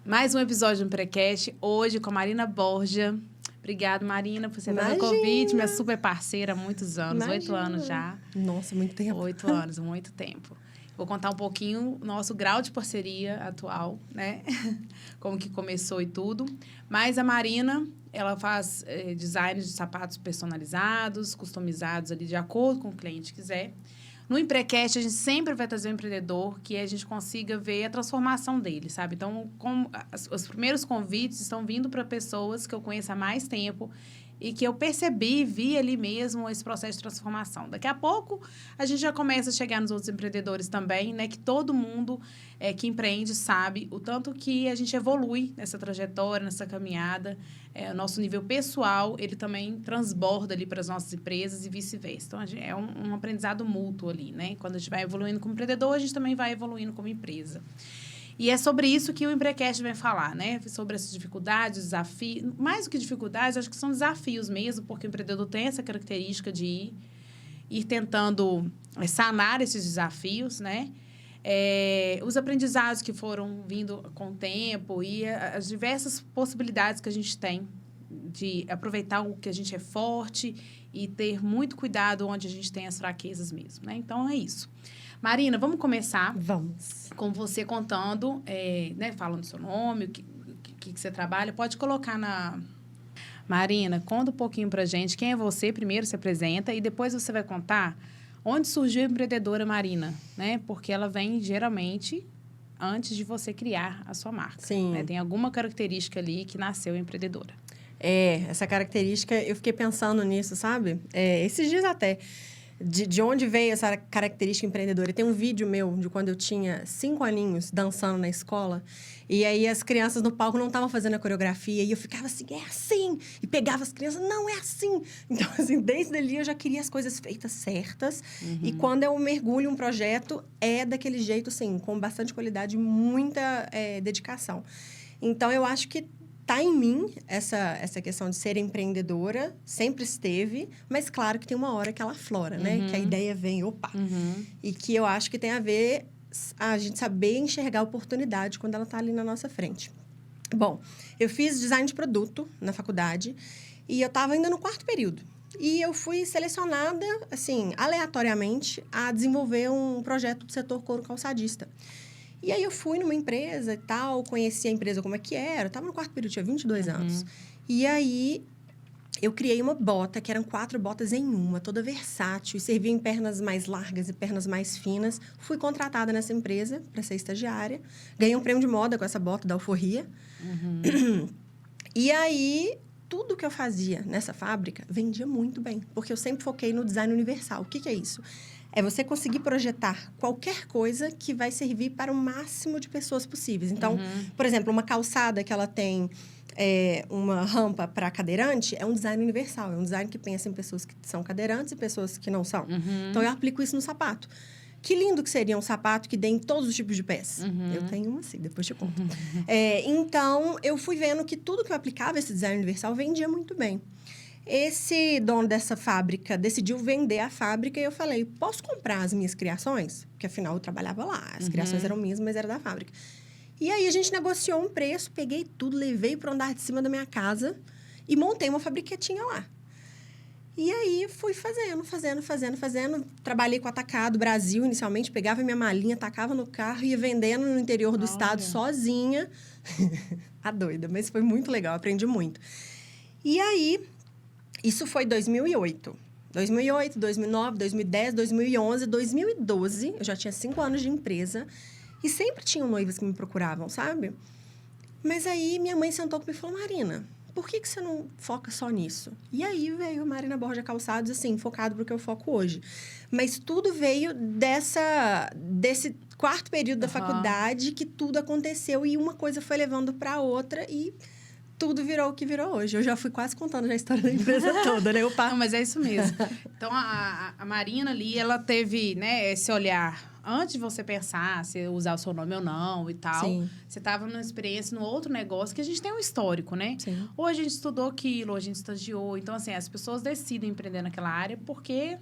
Mais um episódio do Precast, hoje com a Marina Borja. Obrigada, Marina, por você dar o convite. Minha super parceira há muitos anos, 8 anos já. Nossa, muito tempo. 8 anos, muito tempo. Vou contar um pouquinho o nosso grau de parceria atual, né? Como que começou e tudo. Mas a Marina, ela faz design de sapatos personalizados, customizados ali de acordo com o que o cliente quiser. No Emprecast, a gente sempre vai trazer um empreendedor que a gente consiga ver a transformação dele, sabe? Então, os primeiros convites estão vindo para pessoas que eu conheço há mais tempo e que eu percebi, vi ali mesmo esse processo de transformação. Daqui a pouco, a gente já começa a chegar nos outros empreendedores também, né? Que todo mundo que empreende sabe o tanto que a gente evolui nessa trajetória, nessa caminhada. O nosso nível pessoal, ele também transborda ali para as nossas empresas e vice-versa. Então, é um aprendizado mútuo ali, né? Quando a gente vai evoluindo como empreendedor, a gente também vai evoluindo como empresa. E é sobre isso que o Emprecast vem falar, né? Sobre essas dificuldades, desafios. Mais do que dificuldades, acho que são desafios mesmo, porque o empreendedor tem essa característica de ir tentando sanar esses desafios, né? Os aprendizados que foram vindo com o tempo e as diversas possibilidades que a gente tem de aproveitar o que a gente é forte e ter muito cuidado onde a gente tem as fraquezas mesmo, né? Então, é isso. Marina, vamos começar. Vamos. Com você contando, né, falando seu nome, o que você trabalha. Pode colocar na... Marina, conta um pouquinho pra gente quem é você, primeiro se apresenta, e depois você vai contar onde surgiu a empreendedora Marina, né? Porque ela vem, geralmente, antes de você criar a sua marca. Sim. Né? Tem alguma característica ali que nasceu empreendedora. Essa característica, eu fiquei pensando nisso, sabe? Esses dias até... De onde veio essa característica empreendedora? E tem um vídeo meu de quando eu tinha 5 aninhos, dançando na escola. E aí, as crianças no palco não estavam fazendo a coreografia. E eu ficava assim, é assim! E pegava as crianças, não, é assim! Então, assim, desde ali eu já queria as coisas feitas certas. Uhum. E quando eu mergulho um projeto, é daquele jeito, assim, com bastante qualidade e muita dedicação. Então, eu acho que tá em mim essa questão de ser empreendedora, sempre esteve, mas claro que tem uma hora que ela aflora, né? Uhum. Que a ideia vem, opa! Uhum. E que eu acho que tem a ver a gente saber enxergar a oportunidade quando ela tá ali na nossa frente. Bom, eu fiz design de produto na faculdade e eu tava ainda no 4º período. E eu fui selecionada, assim, aleatoriamente, a desenvolver um projeto do setor couro calçadista. E aí, eu fui numa empresa e tal, conheci a empresa como é que era. Eu estava no 4º período, tinha 22 anos. E aí, eu criei uma bota, que eram 4 botas em uma, toda versátil. E servia em pernas mais largas e pernas mais finas. Fui contratada nessa empresa para ser estagiária. Ganhei um prêmio de moda com essa bota da Alforria. E aí, tudo que eu fazia nessa fábrica vendia muito bem. Porque eu sempre foquei no design universal. O que é isso? É você conseguir projetar qualquer coisa que vai servir para o máximo de pessoas possíveis. Então, por exemplo, uma calçada que ela tem uma rampa para cadeirante é um design universal. É um design que pensa em pessoas que são cadeirantes e pessoas que não são. Então, eu aplico isso no sapato. Que lindo que seria um sapato que dê em todos os tipos de pés. Eu tenho uma assim, depois te conto. Então, eu fui vendo que tudo que eu aplicava, esse design universal, vendia muito bem. Esse dono dessa fábrica decidiu vender a fábrica e eu falei, posso comprar as minhas criações? Porque, afinal, eu trabalhava lá. As criações eram minhas, mas era da fábrica. E aí, a gente negociou um preço, peguei tudo, levei para o andar de cima da minha casa e montei uma fabriquetinha lá. E aí, fui fazendo. Trabalhei com Atacado Brasil, inicialmente. Pegava minha malinha, tacava no carro e ia vendendo no interior do estado, sozinha. A doida, mas foi muito legal, aprendi muito. E aí... Isso foi 2008. 2008, 2009, 2010, 2011, 2012. Eu já tinha 5 anos de empresa. E sempre tinham noivas que me procuravam, sabe? Mas aí, minha mãe sentou comigo e falou, Marina, por que você não foca só nisso? E aí, veio a Marina Borja Calçados, assim, focado pro que eu foco hoje. Mas tudo veio desse 4º período da faculdade, que tudo aconteceu. E uma coisa foi levando para outra e... tudo virou o que virou hoje. Eu já fui quase contando a história da empresa toda, né? Não, mas é isso mesmo. Então, a Marina ali, ela teve, né, esse olhar... Antes de você pensar se usar o seu nome ou não e tal, Sim. Você estava numa experiência, num outro negócio, que a gente tem um histórico, né? Sim. Ou a gente estudou aquilo, ou a gente estagiou. Então, assim, as pessoas decidem empreender naquela área porque...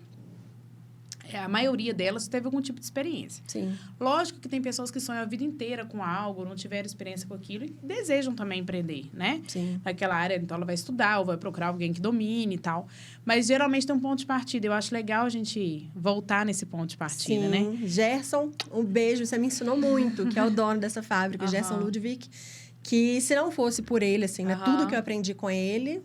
A maioria delas teve algum tipo de experiência. Sim. Lógico que tem pessoas que sonham a vida inteira com algo, não tiveram experiência com aquilo e desejam também empreender, né? Sim. Naquela área, então ela vai estudar ou vai procurar alguém que domine e tal. Mas geralmente tem um ponto de partida. Eu acho legal a gente voltar nesse ponto de partida, né? Gerson, um beijo, você me ensinou muito, que é o dono dessa fábrica, Gerson Ludwig, que se não fosse por ele, assim, né? Tudo que eu aprendi com ele...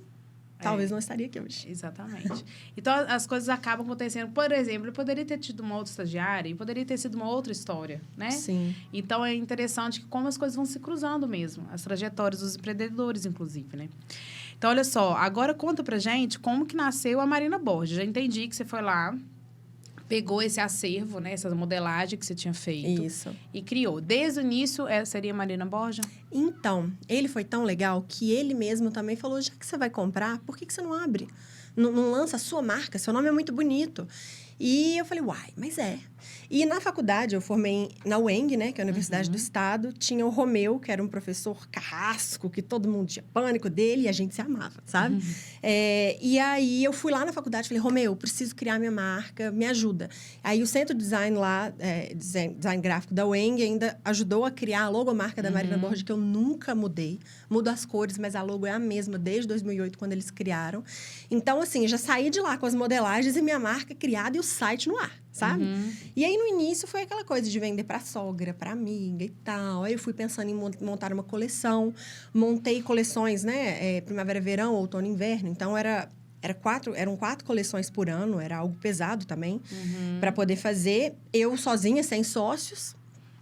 Talvez não estaria aqui hoje. Exatamente. Então, as coisas acabam acontecendo. Por exemplo, eu poderia ter tido uma outra estagiária e poderia ter sido uma outra história, né? Sim. Então, é interessante que como as coisas vão se cruzando mesmo. As trajetórias dos empreendedores, inclusive, né? Então, olha só. Agora, conta pra gente como que nasceu a Marina Borges. Já entendi que você foi lá, pegou esse acervo, né? Essa modelagem que você tinha feito. Isso. E criou. Desde o início, seria Marina Borges? Então, ele foi tão legal que ele mesmo também falou, já que você vai comprar, por que você não abre? Não lança a sua marca? Seu nome é muito bonito. E eu falei, uai, mas é. E na faculdade, eu formei na UENG, né? Que é a Universidade do Estado. Tinha o Romeu, que era um professor carrasco, que todo mundo tinha pânico dele e a gente se amava, sabe? E aí, eu fui lá na faculdade e falei, Romeu, preciso criar minha marca, me ajuda. Aí, o Centro de Design lá, design gráfico da UENG, ainda ajudou a criar a logomarca da Marina Borges, que eu nunca mudei. Mudo as cores, mas a logo é a mesma desde 2008, quando eles criaram. Então, assim, já saí de lá com as modelagens e minha marca criada e o site no ar, sabe? E aí, no início, foi aquela coisa de vender para sogra, para amiga e tal. Aí, eu fui pensando em montar uma coleção. Montei coleções, né? Primavera, verão, outono, inverno. Então, eram 4 coleções por ano. Era algo pesado também, para poder fazer. Eu sozinha, sem sócios.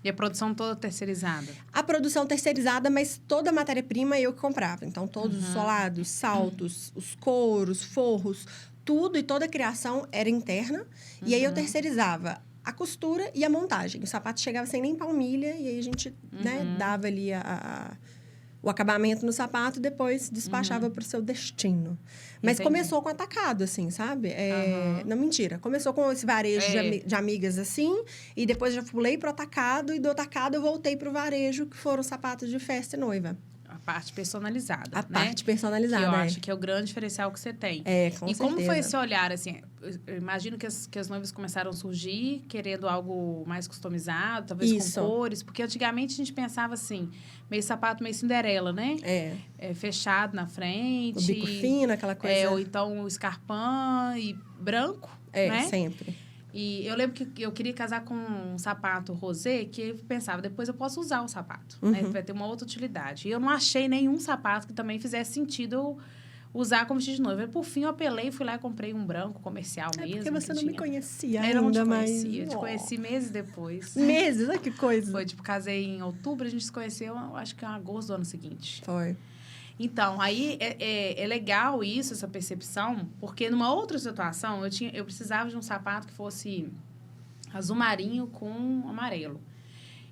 E a produção toda terceirizada? A produção terceirizada, mas toda a matéria-prima eu que comprava. Então, todos os solados, saltos, os couros, forros, tudo e toda a criação era interna. E aí, eu terceirizava a costura e a montagem. O sapato chegava sem nem palmilha e aí a gente né, dava ali o acabamento no sapato e depois despachava para o seu destino. Mas começou com atacado, assim, sabe? Não, mentira. Começou com esse varejo de amigas, assim, e depois já pulei pro atacado, e do atacado eu voltei pro varejo, que foram sapatos de festa e noiva. A parte personalizada, A parte personalizada, que eu acho que é o grande diferencial que você tem. Com certeza. E como foi esse olhar, assim? Eu imagino que as noivas começaram a surgir querendo algo mais customizado, talvez com cores. Porque antigamente a gente pensava assim, meio sapato, meio Cinderela, né? Fechado na frente. O bico fino, aquela coisa. Ou então o escarpão e branco, né? Sempre. E eu lembro que eu queria casar com um sapato rosé, que eu pensava, depois eu posso usar o sapato, né? Vai ter uma outra utilidade. E eu não achei nenhum sapato que também fizesse sentido eu usar como vestido de noiva. Por fim, eu apelei, fui lá e comprei um branco comercial mesmo. Porque você não me conhecia ainda, não te conhecia. Te conheci meses depois. Meses? Olha que coisa. Foi, casei em outubro, a gente se conheceu, acho que em agosto do ano seguinte. Foi. Então, aí é legal isso, essa percepção, porque numa outra situação, eu precisava de um sapato que fosse azul marinho com amarelo.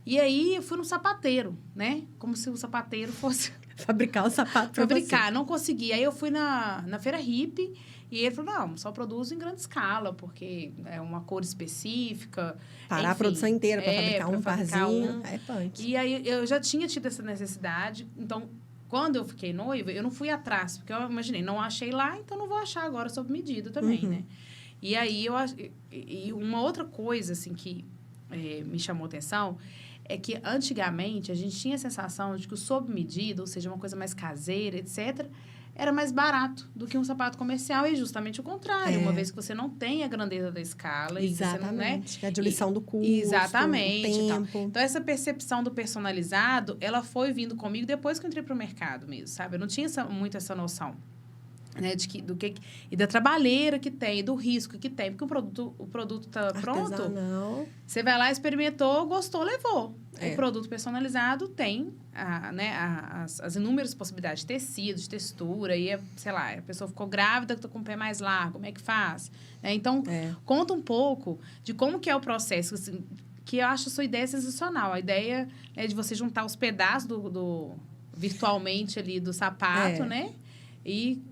E aí, eu fui no sapateiro, né? Como se o sapateiro fosse... Fabricar o sapato pra Fabricar, você. Não consegui. Aí, eu fui na Feira Hippie e ele falou, não, só produzo em grande escala, porque é uma cor específica. Parar a produção inteira para fabricar um parzinho. É punk. E aí, eu já tinha tido essa necessidade, então... Quando eu fiquei noiva, eu não fui atrás, porque eu imaginei, não achei lá, então não vou achar agora sob medida também, né? E aí, e uma outra coisa, assim, que me chamou atenção, é que antigamente a gente tinha a sensação de que o sob medida, ou seja, uma coisa mais caseira, etc., era mais barato do que um sapato comercial, e justamente o contrário, uma vez que você não tem a grandeza da escala. Exatamente, e você não, a diluição do custo, exatamente, o tempo. Então, essa percepção do personalizado, ela foi vindo comigo depois que eu entrei para o mercado mesmo, sabe? Eu não tinha muito essa noção. Né, e da trabalheira que tem, e do risco que tem, porque o produto está pronto. Você vai lá, experimentou, gostou, levou. O produto personalizado tem as inúmeras possibilidades de tecido, de textura, e sei lá, a pessoa ficou grávida, está com o pé mais largo, como é que faz? Então, conta um pouco de como que é o processo, assim, que eu acho a sua ideia sensacional. A ideia é de você juntar os pedaços virtualmente ali do sapato, né? E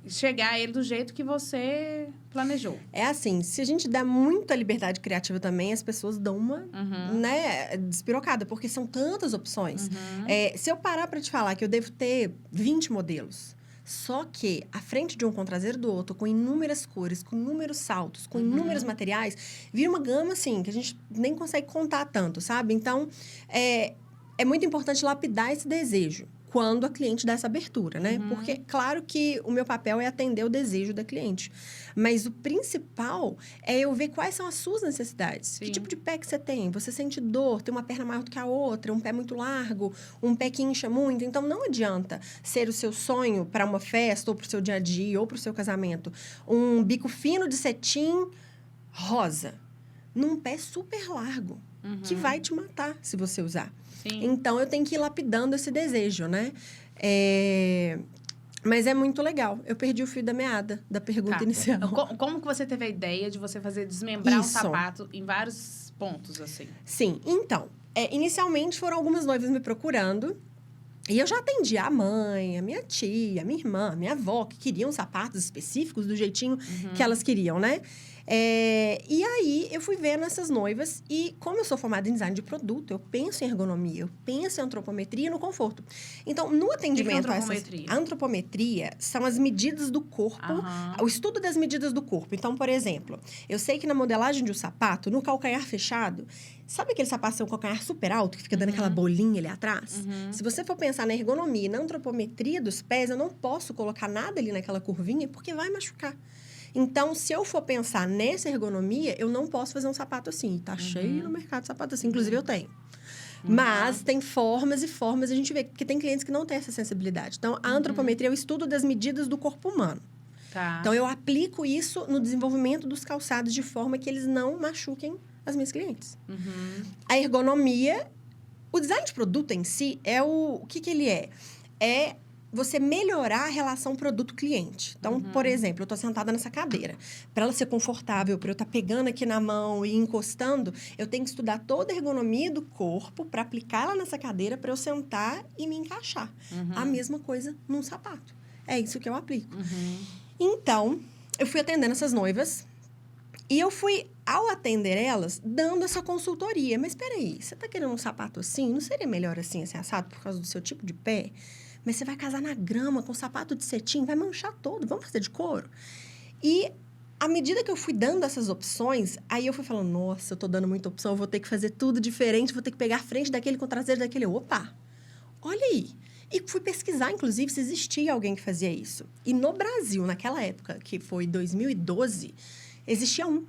chegar a ele do jeito que você planejou. É assim, se a gente dá muita liberdade criativa também, as pessoas dão uma, né, despirocada, porque são tantas opções. Se eu parar para te falar que eu devo ter 20 modelos, Só que a frente de um com o traseiro do outro, com inúmeras cores, com inúmeros saltos, com inúmeros materiais, vira uma gama, assim, que a gente nem consegue contar tanto, sabe? Então, é muito importante lapidar esse desejo quando a cliente dá essa abertura, né? Porque, claro que o meu papel é atender o desejo da cliente. Mas o principal é eu ver quais são as suas necessidades. Sim. Que tipo de pé que você tem? Você sente dor, tem uma perna maior do que a outra, um pé muito largo, um pé que incha muito. Então, não adianta ser o seu sonho para uma festa, ou para o seu dia a dia, ou para o seu casamento. Um bico fino de cetim rosa, num pé super largo, que vai te matar se você usar. Sim. Então, eu tenho que ir lapidando esse desejo, né? Mas é muito legal. Eu perdi o fio da meada da pergunta inicial. Como que você teve a ideia de você desmembrar um sapato em vários pontos, assim? Sim. Então, inicialmente foram algumas noivas me procurando. E eu já atendi a mãe, a minha tia, a minha irmã, a minha avó, que queriam sapatos específicos do jeitinho que elas queriam, né? E aí, eu fui vendo essas noivas e, como eu sou formada em design de produto, eu penso em ergonomia, eu penso em antropometria e no conforto. Então, no atendimento... O que é antropometria? A antropometria são as medidas do corpo, o estudo das medidas do corpo. Então, por exemplo, eu sei que na modelagem de um sapato, no calcanhar fechado, sabe aquele sapato sem um calcanhar super alto, que fica dando aquela bolinha ali atrás? Se você for pensar na ergonomia e na antropometria dos pés, eu não posso colocar nada ali naquela curvinha, porque vai machucar. Então, se eu for pensar nessa ergonomia, eu não posso fazer um sapato assim. Tá cheio no mercado de sapato assim. Inclusive, eu tenho. Mas tem formas e formas, a gente vê. Porque tem clientes que não têm essa sensibilidade. Então, a antropometria é o estudo das medidas do corpo humano. Tá. Então, eu aplico isso no desenvolvimento dos calçados de forma que eles não machuquem as minhas clientes. A ergonomia, o design de produto em si, o que ele é? É você melhorar a relação produto-cliente. Então, por exemplo, eu estou sentada nessa cadeira. Para ela ser confortável, para eu estar pegando aqui na mão e encostando, eu tenho que estudar toda a ergonomia do corpo para aplicar ela nessa cadeira para eu sentar e me encaixar. A mesma coisa num sapato. É isso que eu aplico. Então, eu fui atendendo essas noivas e eu fui, ao atender elas, dando essa consultoria. Mas, espera aí, você está querendo um sapato assim? Não seria melhor assim, assado, por causa do seu tipo de pé? Mas você vai casar na grama com sapato de cetim, vai manchar todo. Vamos fazer de couro? E, à medida que eu fui dando essas opções, aí eu fui falando, nossa, eu tô dando muita opção, eu vou ter que fazer tudo diferente, vou ter que pegar a frente daquele com o traseiro daquele. Opa! Olha aí! E fui pesquisar, inclusive, se existia alguém que fazia isso. E no Brasil, naquela época, que foi 2012... existia um,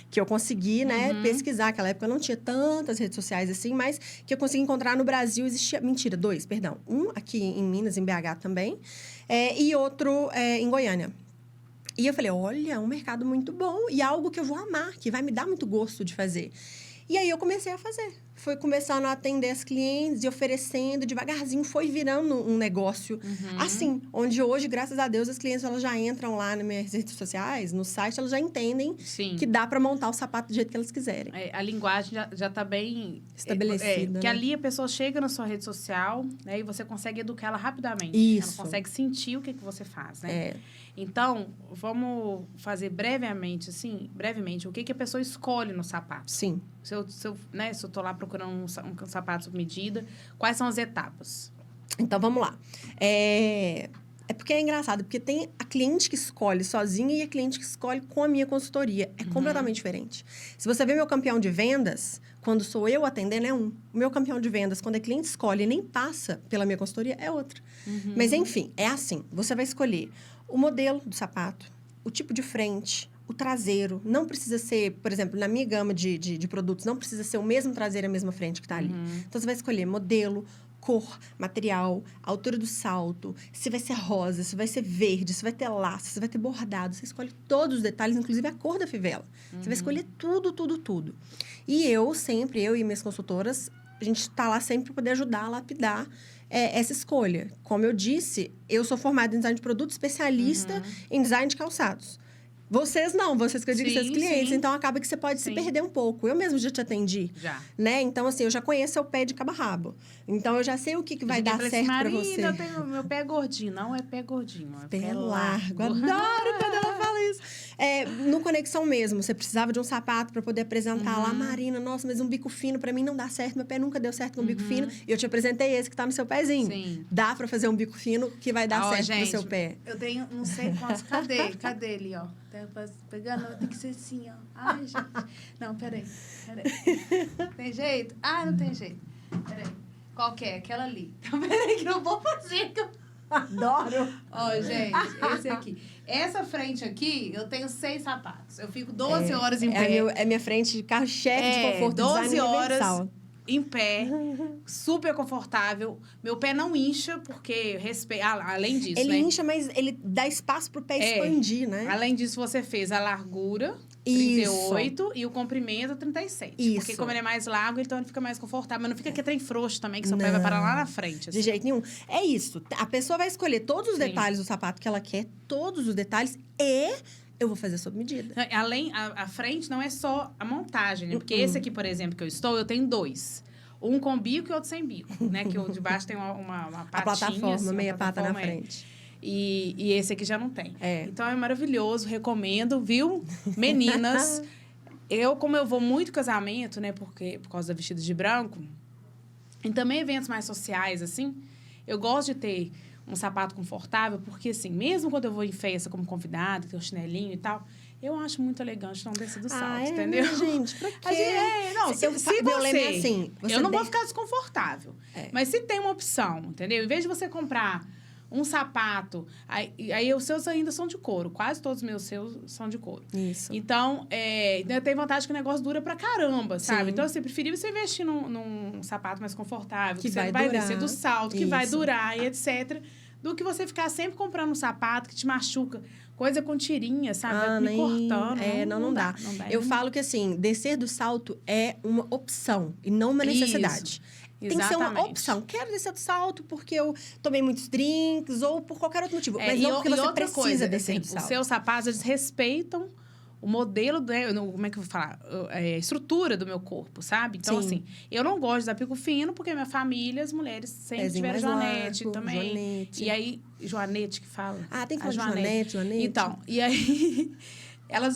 que eu consegui, né, pesquisar. Naquela época não tinha tantas redes sociais assim, mas que eu consegui encontrar no Brasil existia... Mentira, 2, perdão. Um aqui em Minas, em BH também, e outro em Goiânia. E eu falei, olha, um mercado muito bom e algo que eu vou amar, que vai me dar muito gosto de fazer. E aí, eu comecei a fazer. Foi começando a atender as clientes e oferecendo. Devagarzinho, foi virando um negócio assim. Onde hoje, graças a Deus, as clientes elas já entram lá nas minhas redes sociais, no site, elas já entendem que dá para montar o sapato do jeito que elas quiserem. A linguagem já está bem... estabelecida. Que ali a pessoa chega na sua rede social, né? E você consegue educar ela rapidamente. Isso. Ela consegue sentir o que você faz, né? Então, vamos fazer brevemente, o que a pessoa escolhe no sapato. Sim. Se eu estou lá procurando um sapato sob medida, quais são as etapas? Então, vamos lá. É porque é engraçado, porque tem a cliente que escolhe sozinha e a cliente que escolhe com a minha consultoria. É completamente diferente. Se você vê meu campeão de vendas, quando sou eu atendendo, é um. O meu campeão de vendas, quando a cliente escolhe e nem passa pela minha consultoria, é outro. Mas, enfim, é assim. Você vai escolher o modelo do sapato, o tipo de frente, o traseiro. Não precisa ser, por exemplo, na minha gama de produtos, não precisa ser o mesmo traseiro e a mesma frente que está ali. Então, você vai escolher modelo, cor, material, altura do salto, se vai ser rosa, se vai ser verde, se vai ter laço, se vai ter bordado. Você escolhe todos os detalhes, inclusive a cor da fivela. Você vai escolher tudo, tudo, tudo. E eu e minhas consultoras, a gente está lá sempre para poder ajudar a lapidar essa escolha. Como eu disse, eu sou formada em design de produto, especialista em design de calçados. Vocês não, vocês que eu digo seus clientes. Então, acaba que você pode se perder um pouco. Eu mesmo já te atendi. Já. Né? Então, assim, eu já conheço seu pé de cabo a rabo. Então, eu já sei o que vai dar certo pra você. Eu tenho meu pé gordinho. Não é pé gordinho, é pé largo. Adoro quando ela fala fala isso. No Conexão mesmo, você precisava de um sapato para poder apresentar lá, Marina, nossa, mas um bico fino para mim não dá certo, meu pé nunca deu certo com um bico fino. E eu te apresentei esse que tá no seu pezinho. Sim. Dá para fazer um bico fino que vai dar certo gente, no seu pé. Eu tenho, não sei quantos, cadê ele, ó? Tá pegando, tem que ser assim, ó. Ai, gente. Não, peraí. Tem jeito? Ah, não tem jeito. Peraí. Qual que é? Aquela ali. Peraí que não vou fazer, que eu adoro. Ó, gente, esse aqui. Essa frente aqui, eu tenho 6 sapatos. Eu fico 12 horas em pé. É minha frente de carro-chefe de conforto, 12 design horas universal. em pé, super confortável. Meu pé não incha, porque além disso, ele né? incha, mas ele dá espaço pro pé expandir, né? Além disso, você fez a largura, Isso. 38, e o comprimento, 36. Isso. Porque como ele é mais largo, então ele fica mais confortável. Mas não fica que trem frouxo também, que seu pé vai parar lá na frente. Assim. De jeito nenhum. É isso. A pessoa vai escolher todos os detalhes do sapato que ela quer, todos os detalhes, e eu vou fazer sob medida. Além, a frente não é só a montagem, né? Porque esse aqui, por exemplo, que eu tenho 2. Um com bico e outro sem bico, né? Que o de baixo tem uma patinha. A plataforma, assim, meia pata na frente. E esse aqui já não tem. Então, é maravilhoso, recomendo, viu? Meninas, como eu vou muito casamento, né? Por causa da vestida de branco, e também eventos mais sociais, assim, eu gosto de ter um sapato confortável, porque, assim, mesmo quando eu vou em festa como convidada, ter o chinelinho e tal, eu acho muito elegante não descer do salto, entendeu? Né, gente, pra quê? Não, se você... assim, eu não vou ficar desconfortável. Mas se tem uma opção, entendeu? Em vez de você comprar um sapato... Aí os seus ainda são de couro. Quase todos os meus seus são de couro. Isso. Então, tem vantagem que o negócio dura pra caramba, sabe? Sim. Então, assim, eu preferia você investir num sapato mais confortável, que você vai não vai durar. descer do salto, que vai durar e etc., do que você ficar sempre comprando um sapato que te machuca. Coisa com tirinha, sabe? Me cortando. Não dá. Eu falo que, assim, descer do salto é uma opção e não uma necessidade. Tem que ser uma opção. Quero descer do salto porque eu tomei muitos drinks ou por qualquer outro motivo. Mas não porque você precisa descer do salto. Os seus sapatos, eles respeitam o modelo, como é que eu vou falar? A estrutura do meu corpo, sabe? Então, assim, eu não gosto de usar pico fino, porque minha família, as mulheres sempre tiveram joanete também. Joanete. E aí, joanete que fala? Tem que falar de joanete. Então, e aí...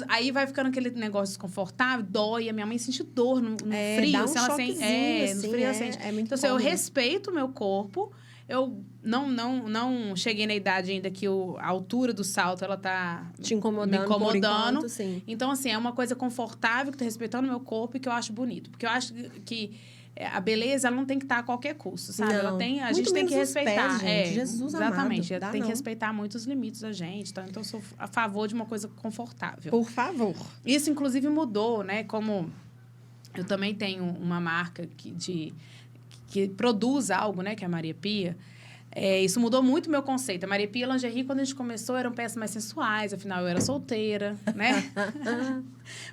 Aí vai ficando aquele negócio desconfortável, dói. A minha mãe sente dor no frio. Dá um se ela choquezinho, sente, assim, no frio ela sente. muito então, eu respeito o meu corpo. Eu não cheguei na idade ainda que a altura do salto, ela tá te incomodando, me incomodando. Enquanto, sim. Então, assim, é uma coisa confortável, que tá respeitando o meu corpo e que eu acho bonito. Porque eu acho que a beleza, ela não tem que estar a qualquer custo, sabe? A gente tem que respeitar. Pés, gente. Jesus exatamente. Amado. Tem que respeitar muito os limites da gente. Então, eu sou a favor de uma coisa confortável. Por favor. Isso, inclusive, mudou, né? Como eu também tenho uma marca que produz algo, né? Que é a Maria Pia. Isso mudou muito o meu conceito. A Maria Pia Lingerie, quando a gente começou, eram peças mais sensuais. Afinal, eu era solteira, né?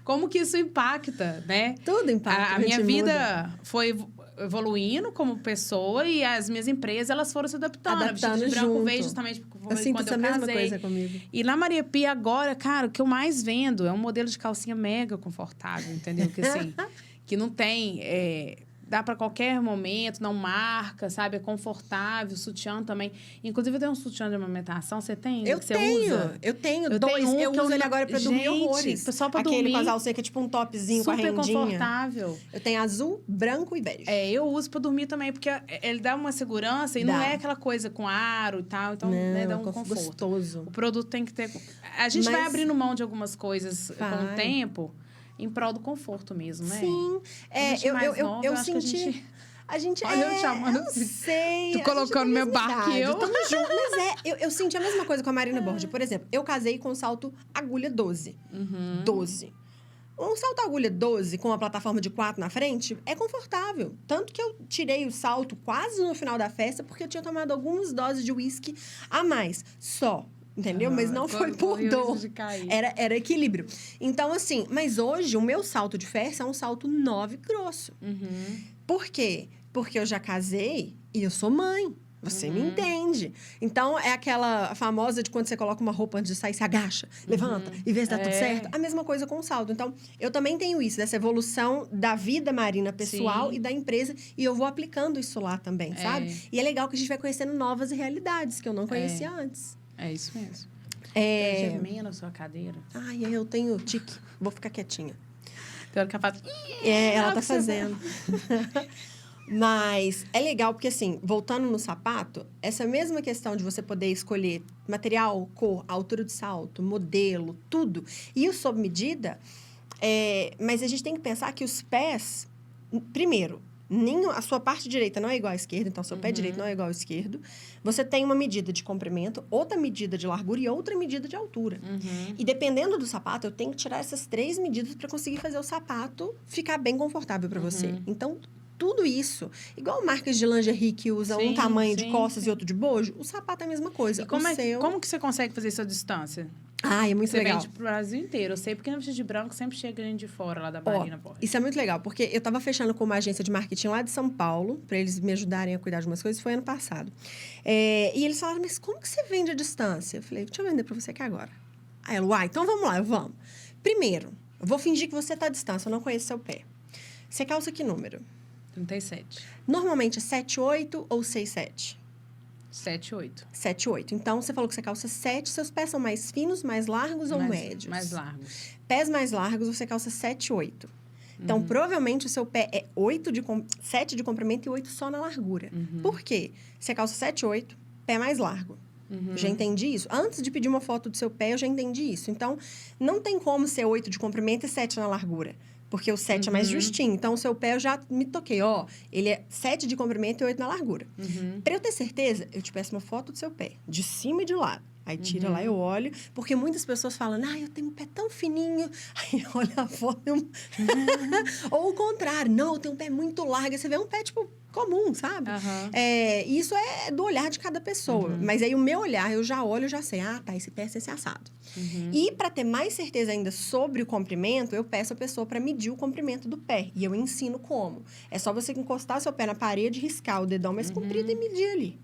Como que isso impacta, né? Tudo impacta. A minha vida foi evoluindo como pessoa e as minhas empresas, elas foram se adaptando. A vestida de branco veio justamente quando eu casei. A mesma coisa comigo. E na Maria Pia, agora, cara, o que eu mais vendo é um modelo de calcinha mega confortável, entendeu? Que, assim, que não tem... dá para qualquer momento, não marca, sabe? É confortável, sutiã também. Inclusive, eu tenho um sutiã de amamentação. Você tem? Eu tenho 2. Eu uso ele agora para dormir horrores. Só para dormir. Aquele com as alcinhas, tipo um topzinho com a rendinha. Super confortável. Eu tenho azul, branco e bege. Eu uso para dormir também, porque ele dá uma segurança e não é aquela coisa com aro e tal. Então, dá um conforto. Gostoso. O produto tem que ter... A gente vai abrindo mão de algumas coisas com o tempo... Em prol do conforto mesmo, né? Sim. Eu senti... A gente Olha, eu chamando assim. Sei. Tu colocando meu barco e eu. Tamo junto. Mas eu senti a mesma coisa com a Marina Borges. Por exemplo, eu casei com um salto agulha 12. 12. Um salto agulha 12 com uma plataforma de 4 na frente é confortável. Tanto que eu tirei o salto quase no final da festa, porque eu tinha tomado algumas doses de uísque a mais. Só. Entendeu? Mas não foi por dor. Era equilíbrio. Então, assim, mas hoje o meu salto de festa é um salto 9 grosso. Por quê? Porque eu já casei e eu sou mãe. Você me entende. Então, é aquela famosa de quando você coloca uma roupa antes de sair, se agacha, levanta e vê se dá tudo certo. A mesma coisa com o salto. Então, eu também tenho isso, dessa evolução da vida marina pessoal e da empresa. E eu vou aplicando isso lá também, sabe? E é legal que a gente vai conhecendo novas realidades que eu não conhecia antes. É isso mesmo. Gemendo na sua cadeira. Ai, eu tenho tique. Vou ficar quietinha. Tem hora que ela faz... Ela tá fazendo. Mas é legal porque, assim, voltando no sapato, essa mesma questão de você poder escolher material, cor, altura de salto, modelo, tudo, e o sob medida, mas a gente tem que pensar que os pés, primeiro, a sua parte direita não é igual à esquerda, então seu pé direito não é igual ao esquerdo. Você tem uma medida de comprimento, outra medida de largura e outra medida de altura. E dependendo do sapato, eu tenho que tirar essas 3 medidas para conseguir fazer o sapato ficar bem confortável para você. Então, tudo isso, igual marcas de lingerie que usam um tamanho de costas e outro de bojo, o sapato é a mesma coisa. E como que você consegue fazer isso à distância? É muito legal. Você vende pro Brasil inteiro. Eu sei, porque no Vestido de Branco sempre chega gente de fora, lá da Marina Borges. Isso é muito legal, porque eu tava fechando com uma agência de marketing lá de São Paulo, para eles me ajudarem a cuidar de umas coisas, foi ano passado. E eles falaram, mas como que você vende à distância? Eu falei, deixa eu vender para você aqui agora. Aí ela, então vamos lá, vamos. Primeiro, eu vou fingir que você tá à distância, eu não conheço seu pé. Você calça que número? 37. Normalmente é 7,8 ou 6,7? 7,8. 7,8. Então, você falou que você calça 7. Seus pés são mais finos, mais largos ou médios? Mais largos. Pés mais largos, você calça 7,8. Então, provavelmente, o seu pé é 7 de comprimento e 8 só na largura. Por quê? Você calça 7,8, pé mais largo. Já entendi isso? Antes de pedir uma foto do seu pé, eu já entendi isso. Então, não tem como ser 8 de comprimento e 7 na largura. Porque o 7 é mais justinho. Então, o seu pé, eu já me toquei. Ele é 7 de comprimento e 8 na largura. Para eu ter certeza, eu te peço uma foto do seu pé. De cima e de lado. Aí tira lá, eu olho. Porque muitas pessoas falam, eu tenho um pé tão fininho. Aí olha a foto. Ou o contrário. Não, eu tenho um pé muito largo. Aí você vê um pé, tipo, comum, sabe? Isso é do olhar de cada pessoa. Mas aí o meu olhar, eu já olho, eu já sei. Esse pé é esse assado. E para ter mais certeza ainda sobre o comprimento, eu peço a pessoa para medir o comprimento do pé. E eu ensino como. É só você encostar seu pé na parede, riscar o dedão mais comprido e medir ali.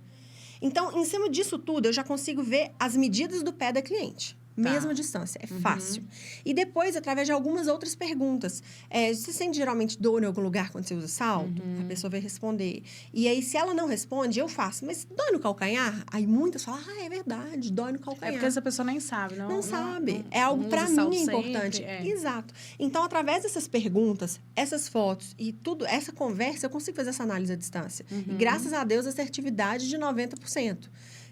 Então, em cima disso tudo, eu já consigo ver as medidas do pé da cliente. Mesma distância, é fácil. E depois, através de algumas outras perguntas. Você sente geralmente dor em algum lugar quando você usa salto? A pessoa vai responder. E aí, se ela não responde, eu faço. Mas dói no calcanhar? Aí muitas falam, é verdade, dói no calcanhar. É porque essa pessoa nem sabe. Não sabe. É algo pra mim importante. Exato. Então, através dessas perguntas, essas fotos e tudo, essa conversa, eu consigo fazer essa análise à distância. E graças a Deus, assertividade de 90%.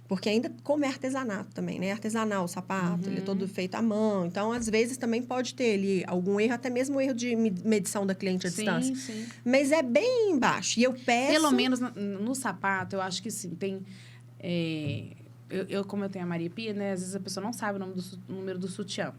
Porque ainda como é artesanato também, né? Artesanal, o sapato, ele é todo feito à mão. Então, às vezes, também pode ter ali algum erro, até mesmo erro de medição da cliente à distância. Sim. Mas é bem baixo. E eu peço... Pelo menos no sapato, eu acho que sim. Tem... Como eu tenho a Maria Pia, né? Às vezes a pessoa não sabe o número do sutiã.